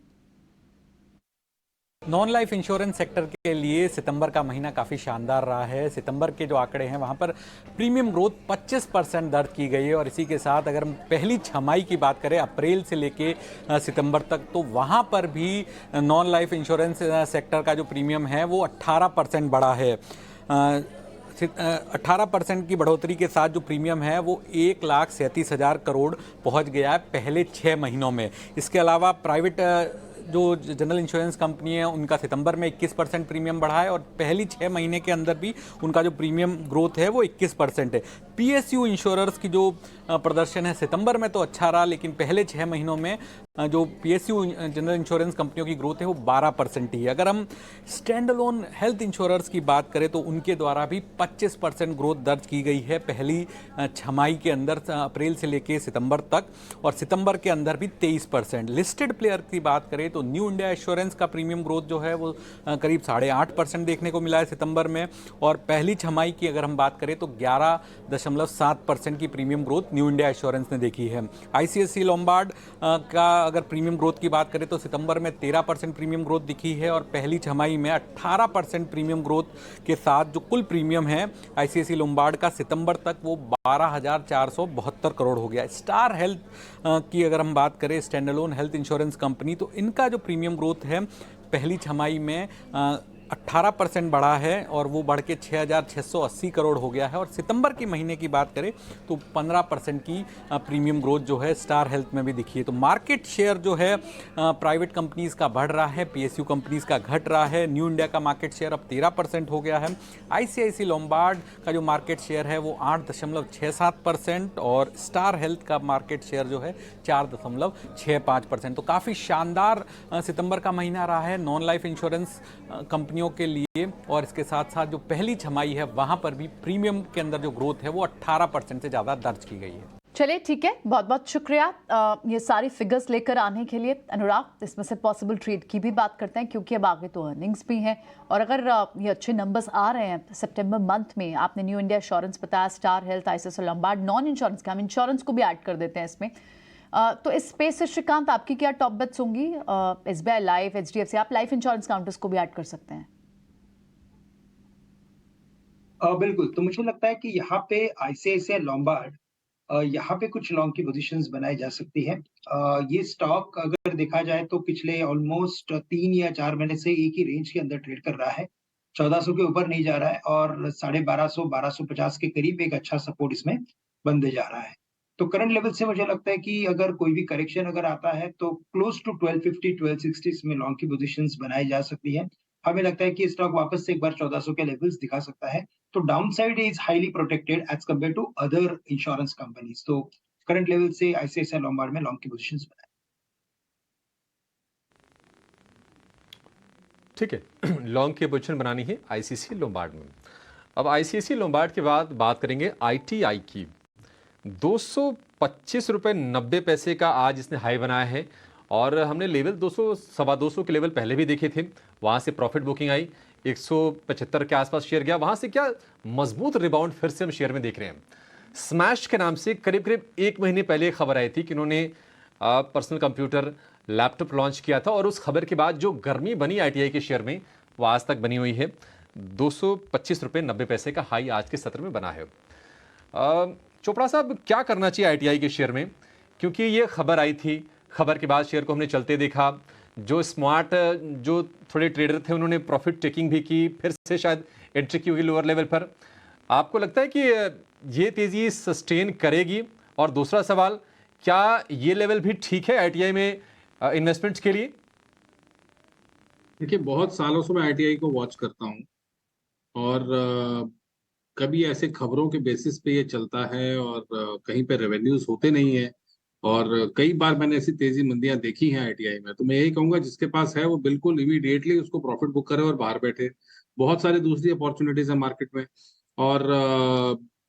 नॉन लाइफ इंश्योरेंस सेक्टर के लिए सितंबर का महीना काफ़ी शानदार रहा है। सितंबर के जो आंकड़े हैं वहाँ पर प्रीमियम ग्रोथ 25% दर्ज की गई है, और इसी के साथ अगर हम पहली छमाही की बात करें अप्रैल से लेके सितंबर तक, तो वहाँ पर भी नॉन लाइफ इंश्योरेंस सेक्टर का जो प्रीमियम है वो 18% बढ़ा है। 18% की बढ़ोतरी के साथ जो प्रीमियम है वो 1,37,000 करोड़ पहुंच गया है पहले 6 महीनों में। इसके अलावा प्राइवेट जो जनरल इंश्योरेंस कंपनी है उनका सितंबर में 21% प्रीमियम बढ़ा है, और पहली 6 महीने के अंदर भी उनका जो प्रीमियम ग्रोथ है वो 21% है। PSU इंश्योरर्स की जो प्रदर्शन है सितंबर में तो अच्छा रहा, लेकिन पहले 6 महीनों में जो PSU जनरल इंश्योरेंस कंपनियों की ग्रोथ है वो 12% ही है। अगर हम स्टैंड अलोन हेल्थ इंश्योरर्स की बात करें तो उनके द्वारा भी 25% ग्रोथ दर्ज की गई है पहली छमाही के अंदर, अप्रैल से लेके सितंबर तक, और सितंबर के अंदर भी 23%। लिस्टेड प्लेयर की बात करें तो न्यू इंडिया एश्योरेंस का प्रीमियम ग्रोथ जो है वो करीब 8.5% देखने को मिला है सितंबर में, और पहली छमाही की अगर हम बात करें तो 11.7% की premium growth new India assurance ने देखी है। ICICI लोम्बार्ड का अगर प्रीमियम ग्रोथ की बात करें तो सितंबर में 13% प्रीमियम ग्रोथ दिखी है, और पहली छमाही में 18% प्रीमियम ग्रोथ के साथ जो कुल प्रीमियम है ICICI लोम्बार्ड का सितंबर तक वो 12,472 करोड़ हो गया। स्टार हेल्थ की अगर हम बात करें, stand alone health insurance company, तो इनका जो प्रीमियम ग्रोथ है पहली छमाही में 18% बढ़ा है, और वो बढ़ के 6,680 करोड़ हो गया है। और सितंबर के महीने की बात करें तो 15% की प्रीमियम ग्रोथ जो है स्टार हेल्थ में भी दिखी है। तो मार्केट शेयर जो है प्राइवेट कंपनीज़ का बढ़ रहा है, PSU कंपनीज़ का घट रहा है। न्यू इंडिया का मार्केट शेयर अब 13% हो गया है। ICICI लोम्बार्ड का जो मार्केट शेयर है वो 8.67%, और स्टार हेल्थ का मार्केट शेयर जो है 4.65%। तो काफ़ी शानदार सितंबर का महीना रहा है नॉन लाइफ इंश्योरेंस कंपनियों के लिए, और इसके साथ साथ जो पहली छमाही है वहां पर भी प्रीमियम के अंदर जो ग्रोथ है वो 18% से ज़्यादा दर्ज की गई है। चलिए ठीक है, बहुत बहुत शुक्रिया ये सारी फिगर्स लेकर आने के लिए अनुराग। इसमें से पॉसिबल ट्रेड की भी बात करते हैं, क्योंकि अब आगे तो अर्निंग्स भी हैं, और अगर ये अच्छे नंबर्स आ रहे हैं सितंबर मंथ में, आपने न्यू इंडिया एश्योरेंस बताया, star health, ICICI Lombard, non insurance का हम इंश्योरेंस को भी ऐड कर देते हैं इसमें, तो इस स्पेस से श्रीकांत आपकी क्या टॉप बेट्स होंगी? SBI लाइफ, HDFC, आप लाइफ इंश्योरेंस काउंटर्स को भी ऐड कर सकते हैं। बिल्कुल, तो मुझे लगता है कि यहाँ पे ICICI लोम्बार्ड यहाँ पे कुछ लॉन्ग की पोजीशंस बनाई जा सकती है। ये स्टॉक अगर देखा जाए तो पिछले ऑलमोस्ट 3 या 4 महीने से एक ही रेंज के अंदर ट्रेड कर रहा है, 1400 के ऊपर नहीं जा रहा है, और 1250 1250 के करीब एक अच्छा सपोर्ट इसमें बनते जा रहा है। तो करंट लेवल से मुझे लगता है कि अगर कोई भी करेक्शन अगर आता है तो क्लोज टू 1250 1260 में लॉन्ग की पोजीशंस बनाई जा सकती है। हमें लगता है कि स्टॉक वापस से एक बार 1400 के लेवल्स दिखा सकता है। तो downside is highly protected as compare to other insurance companies. तो करंट लेवल से आईसीआईसीआई लोम्बार्ड में लॉन्ग की पोजीशंस बनाए। ठीक है, लॉन्ग की पोजीशन बनानी है आईसीआईसीआई लोम्बार्ड में। अब आईसीआईसीआई लोम्बार्ड के बाद बात करेंगे आईटीआई की। 225 रुपये 90 पैसे का आज इसने हाई बनाया है और हमने लेवल 200 सवा 200 के लेवल पहले भी देखे थे, वहाँ से प्रॉफिट बुकिंग आई, 175 के आसपास शेयर गया, वहाँ से क्या मजबूत रिबाउंड फिर से हम शेयर में देख रहे हैं। स्मैश के नाम से करीब करीब 1 महीने पहले खबर आई थी कि उन्होंने पर्सनल कंप्यूटर लैपटॉप लॉन्च किया था और उस खबर के बाद जो गर्मी बनी आईटीआई के शेयर में वो आज तक बनी हुई है। 225 रुपये 90 पैसे का हाई आज के सत्र में बना है। चोपड़ा साहब, क्या करना चाहिए आईटीआई के शेयर में, क्योंकि ये खबर आई थी, खबर के बाद शेयर को हमने चलते देखा, जो स्मार्ट जो थोड़े ट्रेडर थे उन्होंने प्रॉफिट टेकिंग भी की, फिर से शायद एंट्री की होगी लोअर लेवल पर। आपको लगता है कि ये तेज़ी सस्टेन करेगी? और दूसरा सवाल, क्या ये लेवल भी ठीक है आईटीआई में इन्वेस्टमेंट्स के लिए? देखिए, बहुत सालों से मैं आईटीआई को वॉच करता हूँ और कभी ऐसे खबरों के बेसिस पे ये चलता है और कहीं पे रेवेन्यूज होते नहीं है और कई बार मैंने ऐसी तेजी मंदियां देखी हैं आईटीआई में। तो मैं यही कहूंगा जिसके पास है वो बिल्कुल इमीडिएटली उसको प्रॉफिट बुक करे और बाहर बैठे। बहुत सारी दूसरी अपॉर्चुनिटीज है मार्केट में और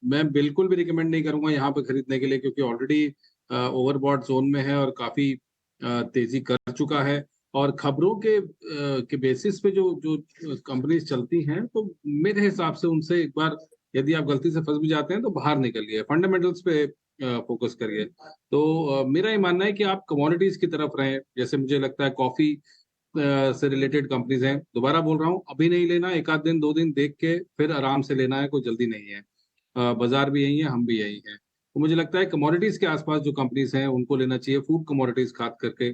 मैं बिल्कुल भी रिकमेंड नहीं करूंगा यहाँ पे खरीदने के लिए, क्योंकि ऑलरेडी ओवरबॉट जोन में है और काफी तेजी कर चुका है। और खबरों के बेसिस पे जो जो कंपनीज चलती हैं, तो मेरे हिसाब से उनसे एक बार यदि आप गलती से फंस भी जाते हैं तो बाहर निकलिए, फंडामेंटल्स पे फोकस करिए। तो मेरा ये मानना है कि आप कमोडिटीज की तरफ रहें। जैसे मुझे लगता है कॉफी से रिलेटेड कंपनीज हैं, दोबारा बोल रहा हूँ, अभी नहीं लेना, एक आध दिन 2 दिन देख के फिर आराम से लेना है, कोई जल्दी नहीं है। बाजार भी यही है, हम भी यही हैं। तो मुझे लगता है कमोडिटीज के आसपास जो कंपनीज हैं उनको लेना चाहिए, फूड कमोडिटीज खास करके।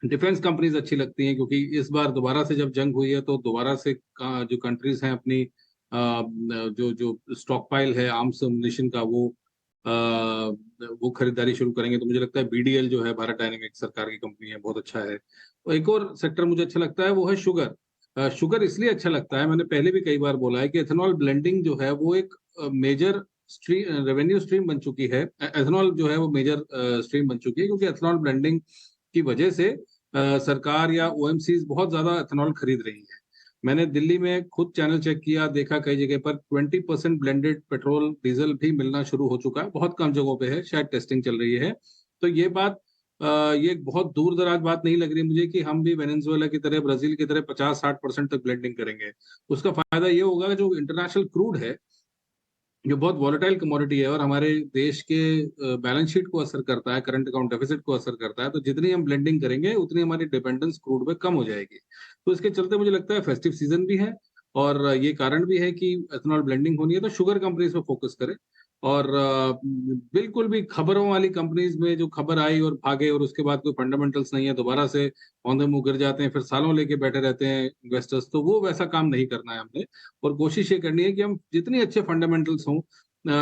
डिफेंस कंपनीज अच्छी लगती हैं क्योंकि इस बार दोबारा से जब जंग हुई है तो दोबारा से जो कंट्रीज हैं अपनी जो जो स्टॉक पाइल है आर्म्स एम्युनिशन का वो खरीदारी शुरू करेंगे। तो मुझे लगता है बीडीएल जो है, भारत डायनेमिक सरकार की कंपनी है, बहुत अच्छा है। तो एक और सेक्टर मुझे अच्छा लगता है वो है शुगर। शुगर इसलिए अच्छा लगता है, मैंने पहले भी कई बार बोला है कि एथेनॉल ब्लेंडिंग जो है वो एक मेजर रेवेन्यू स्ट्रीम बन चुकी है। एथेनॉल जो है वो मेजर स्ट्रीम बन चुकी है क्योंकि एथेनॉल ब्लेंडिंग की वजह से सरकार या ओएमसीज बहुत ज्यादा एथेनॉल खरीद रही है। मैंने दिल्ली में खुद चैनल चेक किया, देखा कई जगह पर 20% ब्लेंडेड पेट्रोल डीजल भी मिलना शुरू हो चुका है, बहुत कम जगहों पे है, शायद टेस्टिंग चल रही है। तो ये बात ये बहुत दूर दराज बात नहीं लग रही मुझे कि हम भी वेनेजुएला की तरह, ब्राजील की तरह 50-60% तक ब्लेंडिंग करेंगे। उसका फायदा ये होगा जो इंटरनेशनल क्रूड है, जो बहुत वॉलेटाइल कमोडिटी है और हमारे देश के बैलेंस शीट को असर करता है, करंट अकाउंट डेफिसिट को असर करता है, तो जितनी हम ब्लेंडिंग करेंगे उतनी हमारी डिपेंडेंस क्रूड पे कम हो जाएगी। तो इसके चलते मुझे लगता है फेस्टिव सीजन भी है और ये कारण भी है कि एथेनॉल ब्लेंडिंग होनी है, तो शुगर कंपनीज पे फोकस करें। और बिल्कुल भी खबरों वाली कंपनीज में जो खबर आई और भागे और उसके बाद कोई फंडामेंटल्स नहीं है, दोबारा से औंधे मुंह गिर जाते हैं, फिर सालों लेके बैठे रहते हैं इन्वेस्टर्स, तो वो वैसा काम नहीं करना है हमने। और कोशिश ये करनी है कि हम जितनी अच्छे फंडामेंटल्स हों,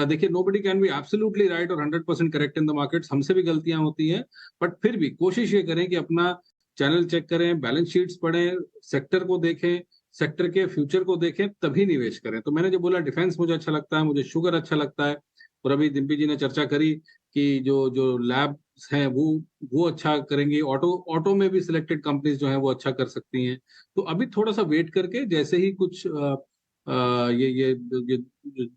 देखिए nobody can be absolutely right और 100% करेक्ट इन द मार्केट्स, हमसे भी गलतियां होती हैं, बट फिर भी कोशिश ये करें कि अपना चैनल चेक करें, बैलेंस शीट्स पढ़ें, सेक्टर को देखें, सेक्टर के फ्यूचर को देखें, तभी निवेश करें। तो मैंने जो बोला, डिफेंस मुझे अच्छा लगता है, मुझे शुगर अच्छा लगता है, और अभी डिम्पी जी ने चर्चा करी कि जो जो लैब्स हैं वो अच्छा करेंगे, ऑटो में भी सिलेक्टेड कंपनीज जो हैं वो अच्छा कर सकती हैं। तो अभी थोड़ा सा वेट करके, जैसे ही कुछ ये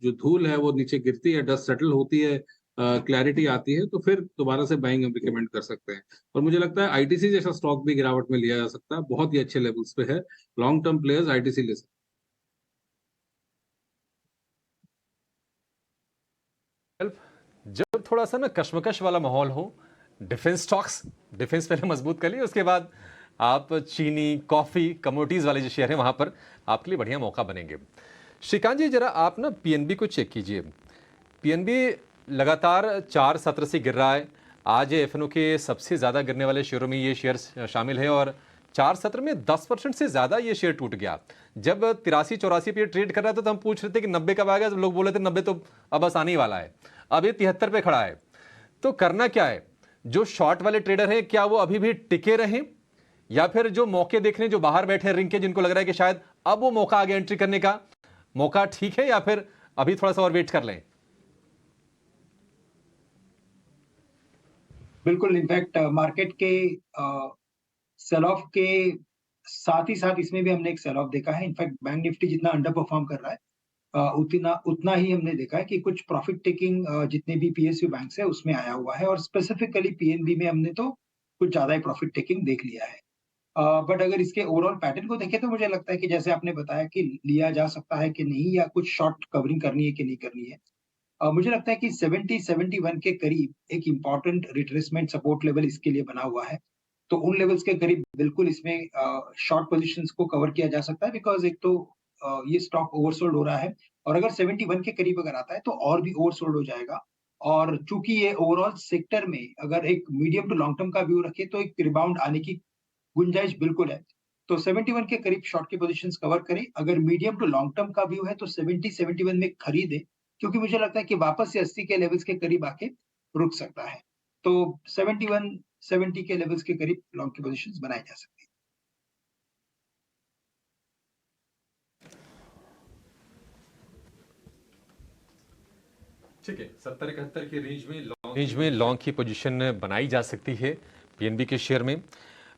जो धूल है वो नीचे गिरती है, डस्ट सेटल होती है, क्लैरिटी आती है, तो फिर दोबारा से बाइंग हम रिकमेंड कर सकते हैं। और मुझे लगता है आईटीसी जैसा स्टॉक भी गिरावट में लिया जा सकता है, बहुत ही अच्छे लेवल्स पे है, लॉन्ग टर्म प्लेयर्स आईटीसी ले सकते हैं। जब थोड़ा सा ना कशमकश वाला माहौल हो, डिफेंस स्टॉक्स, डिफेंस पहले मजबूत कर लिए, उसके बाद आप चीनी, कॉफी, कमोडिटीज वाले जो शेयर हैं वहां पर आपके लिए बढ़िया मौका बनेंगे। श्रीकांत जी, जरा आप ना पीएनबी को चेक कीजिए। पीएनबी लगातार 4 सत्र से गिर रहा है। आज एफएनओ के सबसे ज़्यादा गिरने वाले शेयरों में ये शेयर शामिल है और 4 सत्र में 10% से ज़्यादा ये शेयर टूट गया। जब 83-84 पे ट्रेड कर रहा था तो हम पूछ रहे थे कि 90 कब आएगा, जब लोग बोले थे 90 तो अब बस आने ही वाला है। अब ये 73 पे खड़ा है। तो करना क्या है? जो शॉर्ट वाले ट्रेडर हैं क्या वो अभी भी टिके रहें, या फिर जो मौके देख रहे हैं, जो बाहर बैठे हैं रिंग के, जिनको लग रहा है कि शायद अब वो मौका आगे एंट्री करने का मौका ठीक है, या फिर अभी थोड़ा सा और वेट कर लें? बिल्कुल, इनफैक्ट मार्केट के सेल ऑफ के साथ ही साथ इसमें भी हमने एक सेल ऑफ देखा है। इनफैक्ट बैंक निफ्टी जितना अंडर परफॉर्म कर रहा है, उतना उतना ही हमने देखा है कि कुछ प्रॉफिट टेकिंग जितने भी पीएसयू बैंक्स है उसमें आया हुआ है, और स्पेसिफिकली पीएनबी में हमने तो कुछ ज्यादा ही प्रॉफिट टेकिंग देख लिया है। बट अगर इसके ओवरऑल पैटर्न को देखें तो मुझे लगता है कि जैसे आपने बताया कि लिया जा सकता है कि नहीं, या कुछ शॉर्ट कवरिंग करनी है कि नहीं करनी है। मुझे लगता है कि 70-71 के करीब एक इम्पोर्टेंट रिट्रेसमेंट सपोर्ट लेवल इसके लिए बना हुआ है। तो उन लेवल्स के करीब बिल्कुल इसमें शॉर्ट पोजीशंस को कवर किया जा सकता है, बिकॉज़ एक तो ये स्टॉक ओवरसोल्ड हो रहा है, और अगर 71 के करीब अगर आता है तो और भी ओवरसोल्ड हो जाएगा। और चूंकि ये ओवरऑल सेक्टर में अगर एक मीडियम टू लॉन्ग टर्म का व्यू रखे तो एक रिबाउंड आने की गुंजाइश बिल्कुल है। तो 71 के करीब शॉर्ट की पोजीशंस कवर करें। अगर मीडियम टू लॉन्ग टर्म का व्यू है तो 70-71 में खरीदें, क्योंकि मुझे लगता है कि वापस से 80 के लेवल्स के करीब आके रुक सकता है। तो 71-70 के लेवल्स के करीब लॉन्ग की पोजीशंस बनाई जा सकती है। ठीक है, 70-71 की रेंज में लॉन्ग की पोजीशन बनाई जा सकती है पीएनबी के शेयर में।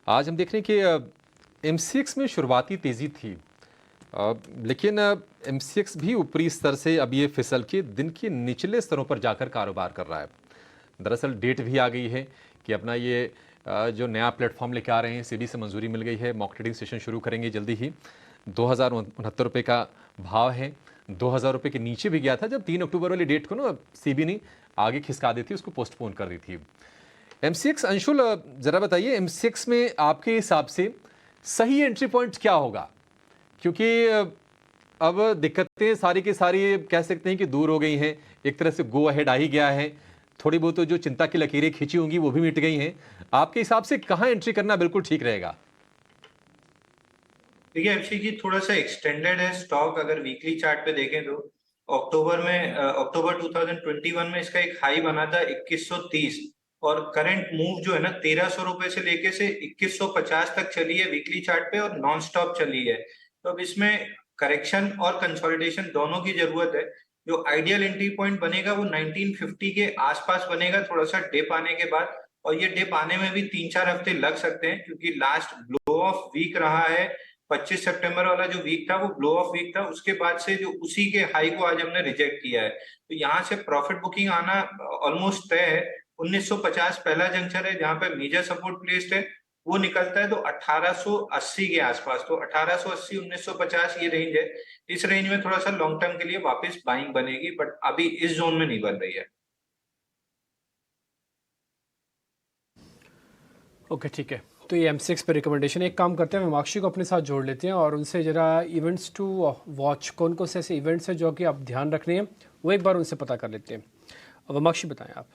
आज हम देख रहे हैं कि एमसीएक्स में शुरुआती तेजी थी, लेकिन एमसीएक्स भी ऊपरी स्तर से अब ये फिसल के दिन के निचले स्तरों पर जाकर कारोबार कर रहा है। दरअसल डेट भी आ गई है कि अपना ये जो नया प्लेटफॉर्म लेके आ रहे हैं, सेबी से मंजूरी मिल गई है, मॉक ट्रेडिंग सेशन शुरू करेंगे जल्दी ही। 2069 रुपये का भाव है, 2000 रुपये के नीचे भी गया था जब 3 अक्टूबर वाली डेट को ना सेबी ने आगे खिसका दी थी, उसको पोस्टपोन कर दी थी। एमसीएक्स, अंशुल जरा बताइए, एमसीएक्स में आपके हिसाब से सही एंट्री पॉइंट क्या होगा? क्योंकि अब दिक्कतें सारी की सारी कह सकते हैं कि दूर हो गई हैं, एक तरह से गो अहेड आ ही गया है, थोड़ी बहुत जो चिंता की लकीरें खींची होंगी वो भी मिट गई हैं। आपके हिसाब से कहाँ एंट्री करना बिल्कुल ठीक रहेगा? देखिए अभिषेक जी, थोड़ा सा एक्सटेंडेड है स्टॉक। अगर वीकली चार्ट पे देखें तो अक्टूबर 2021 में इसका एक हाई बना था 2130, और करंट मूव जो है ना 1300 रुपए से लेके से 2150 तक चली है वीकली चार्ट पे, और नॉन स्टॉप चली है। तो अब इसमें करेक्शन और कंसोलिडेशन दोनों की जरूरत है। जो आइडियल एंट्री पॉइंट बनेगा वो 1950 के आसपास बनेगा, थोड़ा सा डिप आने के बाद। और ये डिप आने में भी 3-4 हफ्ते लग सकते हैं, क्योंकि लास्ट ब्लो ऑफ वीक रहा है 25 सितंबर वाला जो वीक था वो ब्लो ऑफ वीक था। उसके बाद से जो उसी के हाई को आज हमने रिजेक्ट किया है, तो यहाँ से प्रॉफिट बुकिंग आना ऑलमोस्ट तय है। 1950 पहला जंक्शन है जहां पे मेजर सपोर्ट प्लेस्ड है, वो निकलता है तो 1880 के आसपास। तो 1880 1950 ये रेंज है। इस रेंज में थोड़ा सा लॉन्ग टर्म के लिए वापस बाइंग बनेगी, बट अभी इस जोन में नहीं बन रही है। ओके, ठीक है। तो ये M6 पे रिकमेंडेशन। एक काम करते हैं, मीनाक्षी को अपने साथ जोड़ लेते हैं और उनसे ज़रा इवेंट्स टू वॉच, कौन कौन से ऐसे इवेंट्स हैं जो कि आप ध्यान रखने हैं, वो एक बार उनसे पता कर लेते हैं। अब मीनाक्षी बताएं आप।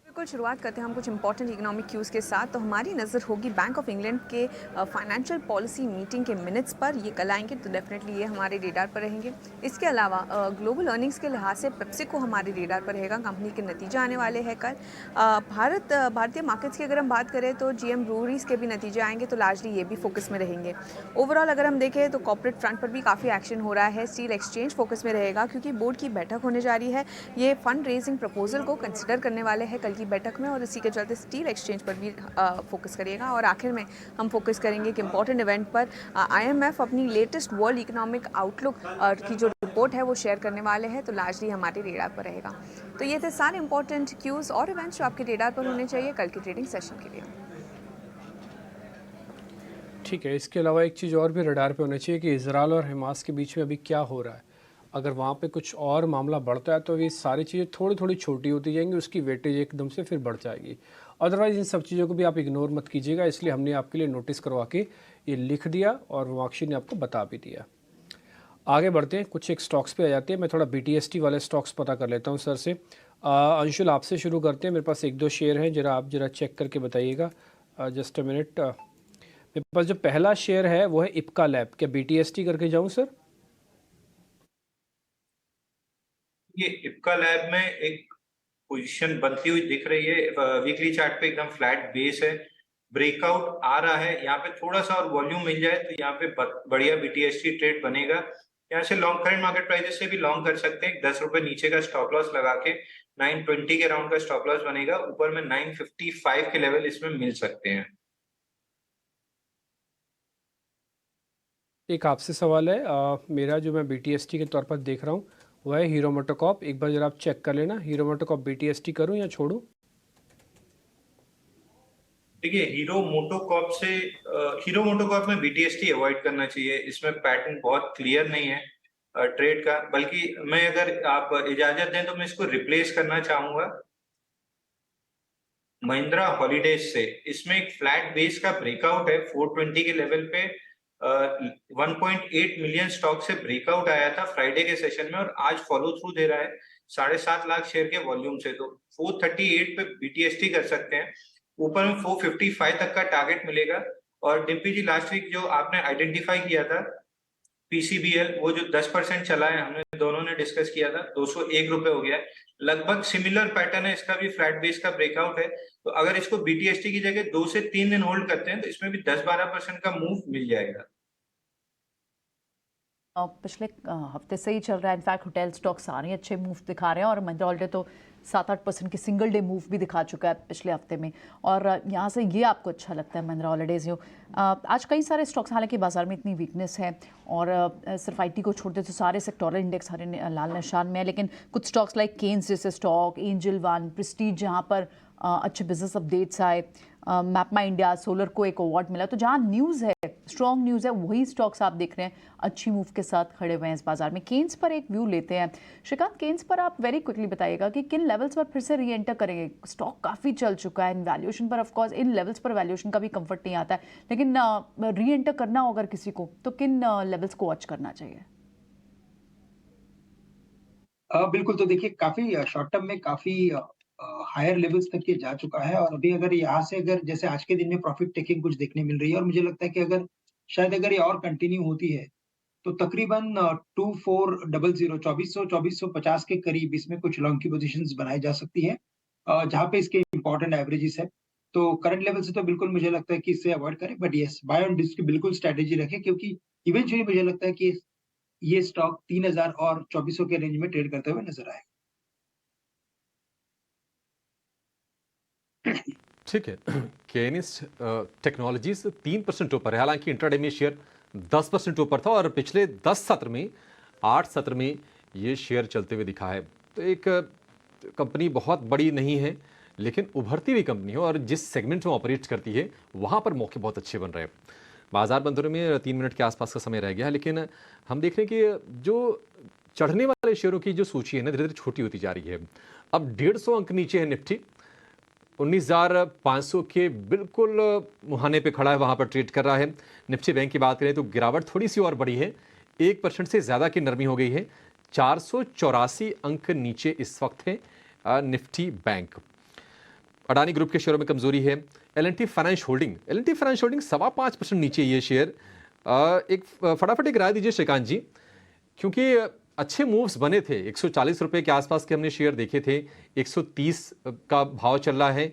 बिल्कुल, शुरुआत करते हैं हम कुछ इंपॉर्टेंट इकोनॉमिक क्यूज़ के साथ। तो हमारी नज़र होगी बैंक ऑफ इंग्लैंड के फाइनेंशियल पॉलिसी मीटिंग के मिनट्स पर। ये कल आएंगे, तो डेफिनेटली ये हमारे रेडार पर रहेंगे। इसके अलावा ग्लोबल अर्निंग्स के लिहाज से पेप्सिको हमारे रेडार पर रहेगा, कंपनी के नतीजे आने वाले हैं कल। भारतीय मार्केट्स की अगर हम बात करें तो GM ब्रूअरीज के भी नतीजे आएंगे, तो लार्जली ये भी फोकस में रहेंगे। ओवरऑल अगर हम देखें तो कॉर्पोरेट फ्रंट पर भी काफ़ी एक्शन हो रहा है। स्टील एक्सचेंज फोकस में रहेगा, क्योंकि बोर्ड की बैठक होने जा रही है। ये फंड रेजिंग प्रपोजल को कंसिडर करने वाले हैं कल की बैठक में, और इसी के चलते स्टील एक्सचेंज पर भी फोकस करिएगा। और आखिर में हम फोकस करेंगे कि इंपॉर्टेंट इवेंट पर IMF अपनी लेटेस्ट वर्ल्ड इकोनॉमिक आउटलुक की जो रिपोर्ट है वो शेयर करने वाले हैं, तो लार्जली हमारे रेडार पर रहेगा। तो ये थे सारे इंपॉर्टेंट क्यूज़ और इवेंट्स जो आपके रेडार पर होने चाहिए कल की ट्रेडिंग सेशन के लिए। ठीक है, इसके अलावा एक चीज़ और भी रडार पे होना चाहिए कि इजराइल और हमास के बीच में अभी क्या हो रहा है। अगर वहाँ पे कुछ और मामला बढ़ता है तो ये सारी चीज़ें थोड़ी थोड़ी छोटी होती जाएंगी, उसकी वेटेज एकदम से फिर बढ़ जाएगी। अदरवाइज़ इन सब चीज़ों को भी आप इग्नोर मत कीजिएगा, इसलिए हमने आपके लिए नोटिस करवा के ये लिख दिया और मीनाक्षी ने आपको बता भी दिया। आगे बढ़ते हैं, कुछ एक स्टॉक्स पे आ जाते हैं। मैं थोड़ा BTST वाले स्टॉक्स पता कर लेता हूँ सर से। अंशुल, आपसे शुरू करते हैं। मेरे पास 1-2 शेयर हैं, जरा आप जरा चेक करके बताइएगा। Just a minute. मेरे पास जो पहला शेयर है वो है इप्का लैब। क्या BTST करके जाऊँ सर? ये इप्का लैब में एक पोजीशन बनती हुई दिख रही है। वीकली चार्ट पे एकदम फ्लैट बेस है, ब्रेकआउट आ रहा है। यहाँ पे थोड़ा सा और वॉल्यूम मिल जाए तो यहाँ पे बढ़िया BTST ट्रेड बनेगा। यहाँ से लॉन्ग करंट मार्केट प्राइसेस से भी लॉन्ग कर सकते हैं। 10 रुपए नीचे का स्टॉप लॉस लगा के 920 के राउंड का स्टॉप लॉस बनेगा। ऊपर में 955 के लेवल इसमें मिल सकते हैं। एक आपसे सवाल है, मेरा जो मैं BTST के तौर पर देख रहा हूँ वो है हीरो मोटोकॉर्प। एक बार जरा आप चेक कर लेना, हीरो मोटोकॉर्प BTST करूँ या छोड़ूं? देखिए, हीरो मोटोकॉर्प में BTST अवॉइड करना चाहिए। इसमें पैटर्न बहुत क्लियर नहीं है ट्रेड का, बल्कि मैं अगर आप इजाजत दें तो मैं इसको रिप्लेस करना चाहूंगा महिंद्रा हॉलीडेज से। इसमें एक फ्लैट बेस का ब्रेकआउट है 420 के लेवल पे। 1.8 मिलियन स्टॉक से ब्रेकआउट आया था फ्राइडे के सेशन में और आज फॉलो थ्रू दे रहा है 7.5 लाख शेयर के वॉल्यूम से। तो 438 पे BTST कर सकते हैं। ऊपर में 455 तक का टारगेट मिलेगा। और डिम्पी जी, लास्ट वीक जो आपने आइडेंटिफाई किया था PCBL, वो जो 10% चला है, हमने दोनों ने डिस्कस किया था, 201 रुपए हो गया है। लगभग सिमिलर पैटर्न है, इसका भी फ्लैट बेस का ब्रेकआउट है। तो अगर इसको BTST की जगह 2 से 3 दिन होल्ड करते हैं तो इसमें भी 10-12% का मूव मिल जाएगा। पिछले हफ्ते से ही चल रहा है। इनफैक्ट होटल स्टॉक सारे अच्छे मूव दिखा रहे हैं और महिंद्रा हॉलिडे तो 7-8% की सिंगल डे मूव भी दिखा चुका है पिछले हफ्ते में। और यहाँ से ये आपको अच्छा लगता है महिंद्रा हॉलिडेज? आज कई सारे स्टॉक्स, हालांकि बाजार में इतनी वीकनेस है और सिर्फ IT को छोड़ दे तो सारे सेक्टोरल इंडेक्स हरे लाल निशान में है, लेकिन कुछ स्टॉक्स लाइक केन्स जैसे स्टॉक, एंजल वन, प्रेस्टीज, जहाँ पर अच्छे बिजनेस अपडेट्स आए, मैपमा इंडिया, सोलर को एक अवार्ड मिला, तो जहाँ न्यूज़ है, स्ट्रॉन्ग न्यूज़ है, वही स्टॉक्स आप देख रहे हैं अच्छी मूव के साथ खड़े हुए हैं इस बाजार में। केन्स पर एक व्यू लेते हैं। श्रीकांत, केन्स पर आप वेरी क्विकली बताइएगा कि किन लेवल्स पर फिर से री एंटर करेंगे? स्टॉक काफ़ी चल चुका है, इन वैल्यूएशन पर ऑफकोर्स इन लेवल्स पर वैल्यूएशन का भी कंफर्ट नहीं आता है, लेकिन री एंटर करना हो अगर किसी को तो किन लेवल्स को वॉच करना चाहिए? बिल्कुल, तो देखिए काफ़ी शॉर्ट टर्म में काफ़ी हायर लेवल्स तक ये जा चुका है और अभी अगर यहाँ से अगर जैसे आज के दिन में प्रॉफिट टेकिंग कुछ देखने मिल रही है और मुझे लगता है कि अगर शायद अगर ये और कंटिन्यू होती है तो तकरीबन 2400 2450 के करीब इसमें कुछ लॉन्ग की पोजीशंस बनाई जा सकती है, जहाँ पे इसके इंपॉर्टेंट एवरेजेस है। तो करंट लेवल से तो बिल्कुल मुझे लगता है कि इससे अवॉइड करें, but yes, buy on dips की बिल्कुल स्ट्रेटेजी रखें, क्योंकि इवेंचुअली मुझे लगता है कि ये स्टॉक 3000 और 2400 के रेंज में ट्रेड करते हुए नजर आएगा। ठीक है। केनिस टेक्नोलॉजीज 3% ऊपर है, हालांकि इंट्राडे में शेयर 10% ऊपर था और पिछले 10 सत्र में 8 सत्र में ये शेयर चलते हुए दिखा है। तो एक कंपनी बहुत बड़ी नहीं है लेकिन उभरती हुई कंपनी है और जिस सेगमेंट में ऑपरेट करती है वहाँ पर मौके बहुत अच्छे बन रहे हैं। बाजार बंद होने में 3 मिनट के आसपास का समय रह गया है, लेकिन हम देख रहे हैं कि जो चढ़ने वाले शेयरों की जो सूची है ना धीरे धीरे छोटी होती जा रही है। अब 150 अंक नीचे है निफ्टी, 19,500 के बिल्कुल मुहाने पे खड़ा है, वहाँ पर ट्रेड कर रहा है। निफ्टी बैंक की बात करें तो गिरावट थोड़ी सी और बढ़ी है, 1% से ज़्यादा की नरमी हो गई है। 484 अंक नीचे इस वक्त है निफ्टी बैंक। अडानी ग्रुप के शेयरों में कमजोरी है। L&T फाइनेंस होल्डिंग 5.25% नीचे ये शेयर। एक फटाफट एक राय दीजिए श्रीकांत जी, क्योंकि अच्छे मूव्स बने थे, 140 रुपए के आसपास के हमने शेयर देखे थे, 130 का भाव चल रहा है,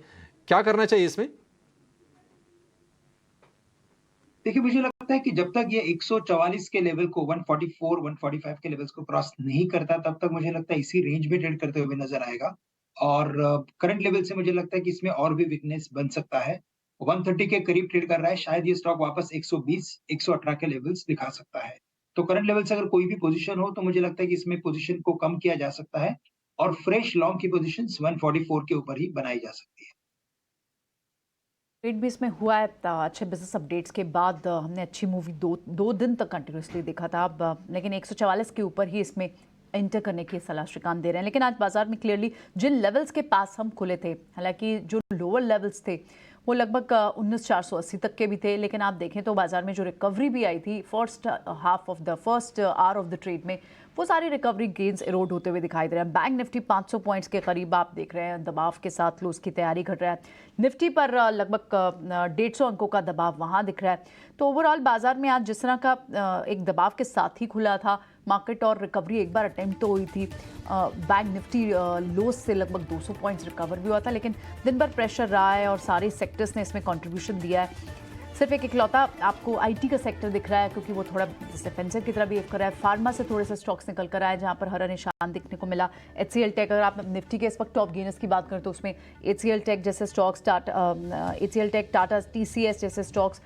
क्या करना चाहिए इसमें? देखिए, मुझे लगता है कि जब तक ये 144 के लेवल को 144, 145 के लेवल्स को क्रॉस नहीं करता तब तक मुझे लगता है इसी रेंज में ट्रेड करते हुए नजर आएगा। और करंट लेवल से मुझे लगता है कि इसमें और भी वीकनेस बन सकता है। 130 के करीब ट्रेड कर रहा है, शायद ये स्टॉक वापस 120, 118 के लेवल्स दिखा सकता है। तो करंट लेवल से अगर कोई भी पोजीशन हो तो मुझे लगता है कि इसमें पोजीशन को कम किया जा सकता है और फ्रेश लॉन्ग की पोजीशंस 144 के ऊपर ही बनाई जा सकती है। ट्रेड भी इसमें हुआ है अच्छे बिजनेस अपडेट्स के बाद। हमने अच्छी मूवी दो दिन तक कंटिन्यूसली देखा था अब, लेकिन 144 के ऊपर ही इसमें एंटर करने की सलाह श्रीकांत दे रहे हैं। लेकिन आज बाजार में क्लियरली जिन लेवल्स के पास हम खुले थे, हालांकि जो लोअर लेवल्स थे वो लगभग 19,480 तक के भी थे, लेकिन आप देखें तो बाजार में जो रिकवरी भी आई थी first hour of the trade में, वो सारी रिकवरी गेन्स एरोड होते हुए दिखाई दे रहे हैं। बैंक निफ्टी 500 पॉइंट्स के करीब आप देख रहे हैं दबाव के साथ लूज की तैयारी घट रहा है। निफ्टी पर लगभग 150 अंकों का दबाव वहाँ दिख रहा है। तो ओवरऑल बाजार में आज जिस तरह का एक दबाव के साथ ही खुला था, मार्केट और रिकवरी एक बार अटेम्प्ट तो हुई थी, बैंक निफ्टी लो से लगभग 200 पॉइंट्स रिकवर भी हुआ था, लेकिन दिन भर प्रेशर रहा है और सारे सेक्टर्स ने इसमें कंट्रीब्यूशन दिया है। सिर्फ एक इकलौता आपको आईटी का सेक्टर दिख रहा है क्योंकि वो थोड़ा डिफेंसिव की तरह बिहेव कर रहा है। फार्मा से थोड़े से स्टॉक्स निकल कर आए जहां पर हरा निशान दिखने को मिला। HCL टेक, अगर आप निफ्टी के इस वक्त टॉप गेनर्स की बात करें तो उसमें HCL टेक जैसे stocks, HCL tech, Tata, TCS जैसे स्टॉक्स,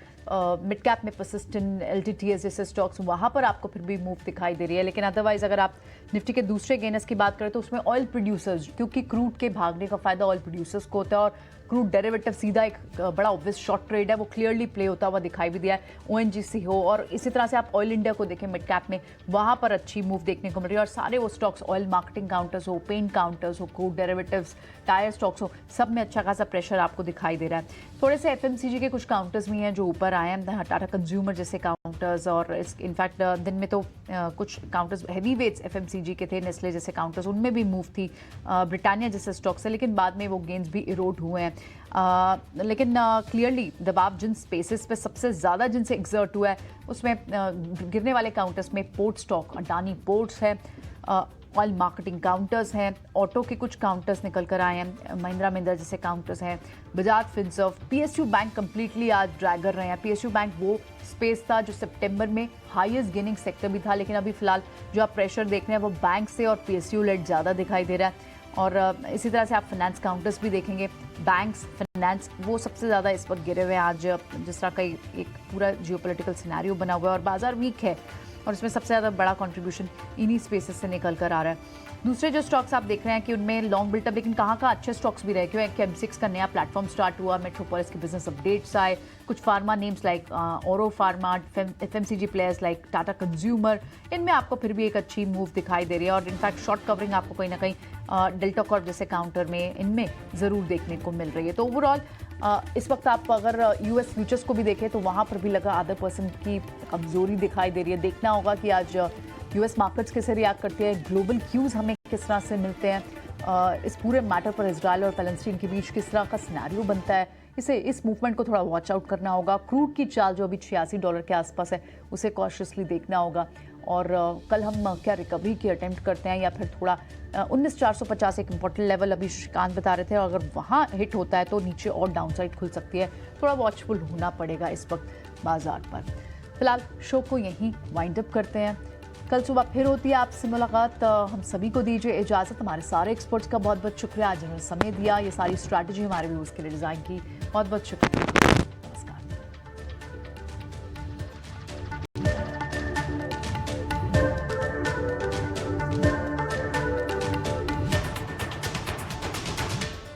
मिड कैप में परसिस्टेंट, LTTS जैसे स्टॉक्स, वहाँ पर आपको फिर भी मूव दिखाई दे रही है। लेकिन अदरवाइज अगर आप निफ्टी के दूसरे गेनर्स की बात करें तो उसमें ऑयल प्रोड्यूसर्स, क्योंकि क्रूड के भागने का फायदा ऑयल प्रोड्यूसर्स को होता है और क्रूड डेरिवेटिव सीधा एक बड़ा ऑब्वियस शॉर्ट ट्रेड है, वो क्लियरली प्ले होता हुआ दिखाई भी दिया है। ONGC हो और इसी तरह से आप ऑयल इंडिया को देखें मिड कैप में, वहाँ पर अच्छी मूव देखने को मिल रही है और सारे वो स्टॉक्स, ऑयल मार्केटिंग काउंटर्स हो, पेंट काउंटर्स हो, क्रूड डेरिवेटिव्स, टायर स्टॉक्स हो, सब में अच्छा खासा प्रेशर आपको दिखाई दे रहा है। थोड़े से FMCG के कुछ काउंटर्स भी हैं जो ऊपर आए हैं, टाटा कंज्यूमर जैसे काउंटर्स, और इनफैक्ट दिन में तो कुछ काउंटर्स हैवी वेट्स FMCG के थे, नेस्ले जैसे काउंटर्स, उनमें भी मूव थी, ब्रिटानिया जैसे स्टॉक्स है, लेकिन बाद में वो गेंस भी इरोड हुए हैं। लेकिन क्लियरली दबाव जिन स्पेसेस पे सबसे ज़्यादा जिनसे एग्जर्ट हुआ है उसमें गिरने वाले काउंटर्स में पोर्ट स्टॉक, अडानी पोर्ट्स है, ऑयल मार्केटिंग काउंटर्स हैं, ऑटो के कुछ काउंटर्स निकल कर आए हैं, महिंद्रा जैसे काउंटर्स हैं, Bajaj Finserv, PSU bank completely आज ड्रैग कर रहे हैं। PSU बैंक वो स्पेस था जो सितंबर में हाईएस्ट गेनिंग सेक्टर भी था, लेकिन अभी फिलहाल जो आप प्रेशर देख रहे हैं वो बैंक से और PSU लेड ज़्यादा दिखाई दे रहा है। और इसी तरह से आप फाइनेंस काउंटर्स भी देखेंगे, बैंक्स, फाइनेंस, वो सबसे ज़्यादा इस वक्त गिरे हुए हैं आज, जिस तरह का एक पूरा जियोपॉलिटिकल सिनेरियो बना हुआ है और बाजार वीक है और इसमें सबसे ज़्यादा बड़ा कंट्रीब्यूशन इन्हीं स्पेसेस से निकल कर आ रहा है। दूसरे जो स्टॉक्स आप देख रहे हैं कि उनमें लॉन्ग बिल्टअप, लेकिन कहाँ अच्छे स्टॉक्स भी रहे, क्यों कि M6 का नया प्लेटफॉर्म स्टार्ट हुआ, मेट्रोपोलिस के बिजनेस अपडेट्स आए, कुछ फार्मा नेम्स लाइक ओरो pharma, FMCG players like Tata consumer, इनमें आपको फिर भी एक अच्छी मूव दिखाई दे रही है और इनफैक्ट शॉर्ट कवरिंग आपको कहीं ना कहीं डेल्टा कॉर्प जैसे काउंटर में इनमें ज़रूर देखने को मिल रही है। तो ओवरऑल इस वक्त आप अगर US फ्यूचर्स को भी देखें तो वहाँ पर भी लगा आधा % की कमज़ोरी दिखाई दे रही है। देखना होगा कि आज US मार्केट्स कैसे रिएक्ट करती है, ग्लोबल क्यूज़ हमें किस तरह से मिलते हैं, इस पूरे मैटर पर इजराइल और पैलेस्टीन के बीच किस तरह का सिनेरियो बनता है, इस मूवमेंट को थोड़ा वॉच आउट करना होगा। क्रूड की चाल जो अभी $86 के आसपास है उसे कॉशियसली देखना होगा और कल हम क्या रिकवरी की अटेम्प्ट करते हैं या फिर थोड़ा 19,450 एक इंपॉर्टेंट लेवल अभी श्रीकांत बता रहे थे, अगर वहाँ हिट होता है तो नीचे और डाउनसाइड खुल सकती है, थोड़ा वॉचफुल होना पड़ेगा इस वक्त बाजार पर। फिलहाल शो को यहीं वाइंड अप करते हैं, कल सुबह फिर होती है आपसे मुलाकात। हम सभी को दीजिए इजाज़त। हमारे सारे एक्सपर्ट्स का बहुत बहुत शुक्रिया, आज जिन्होंने समय दिया, ये सारी स्ट्रैटेजी हमारे व्यूज़ के लिए डिज़ाइन की, बहुत बहुत शुक्रिया।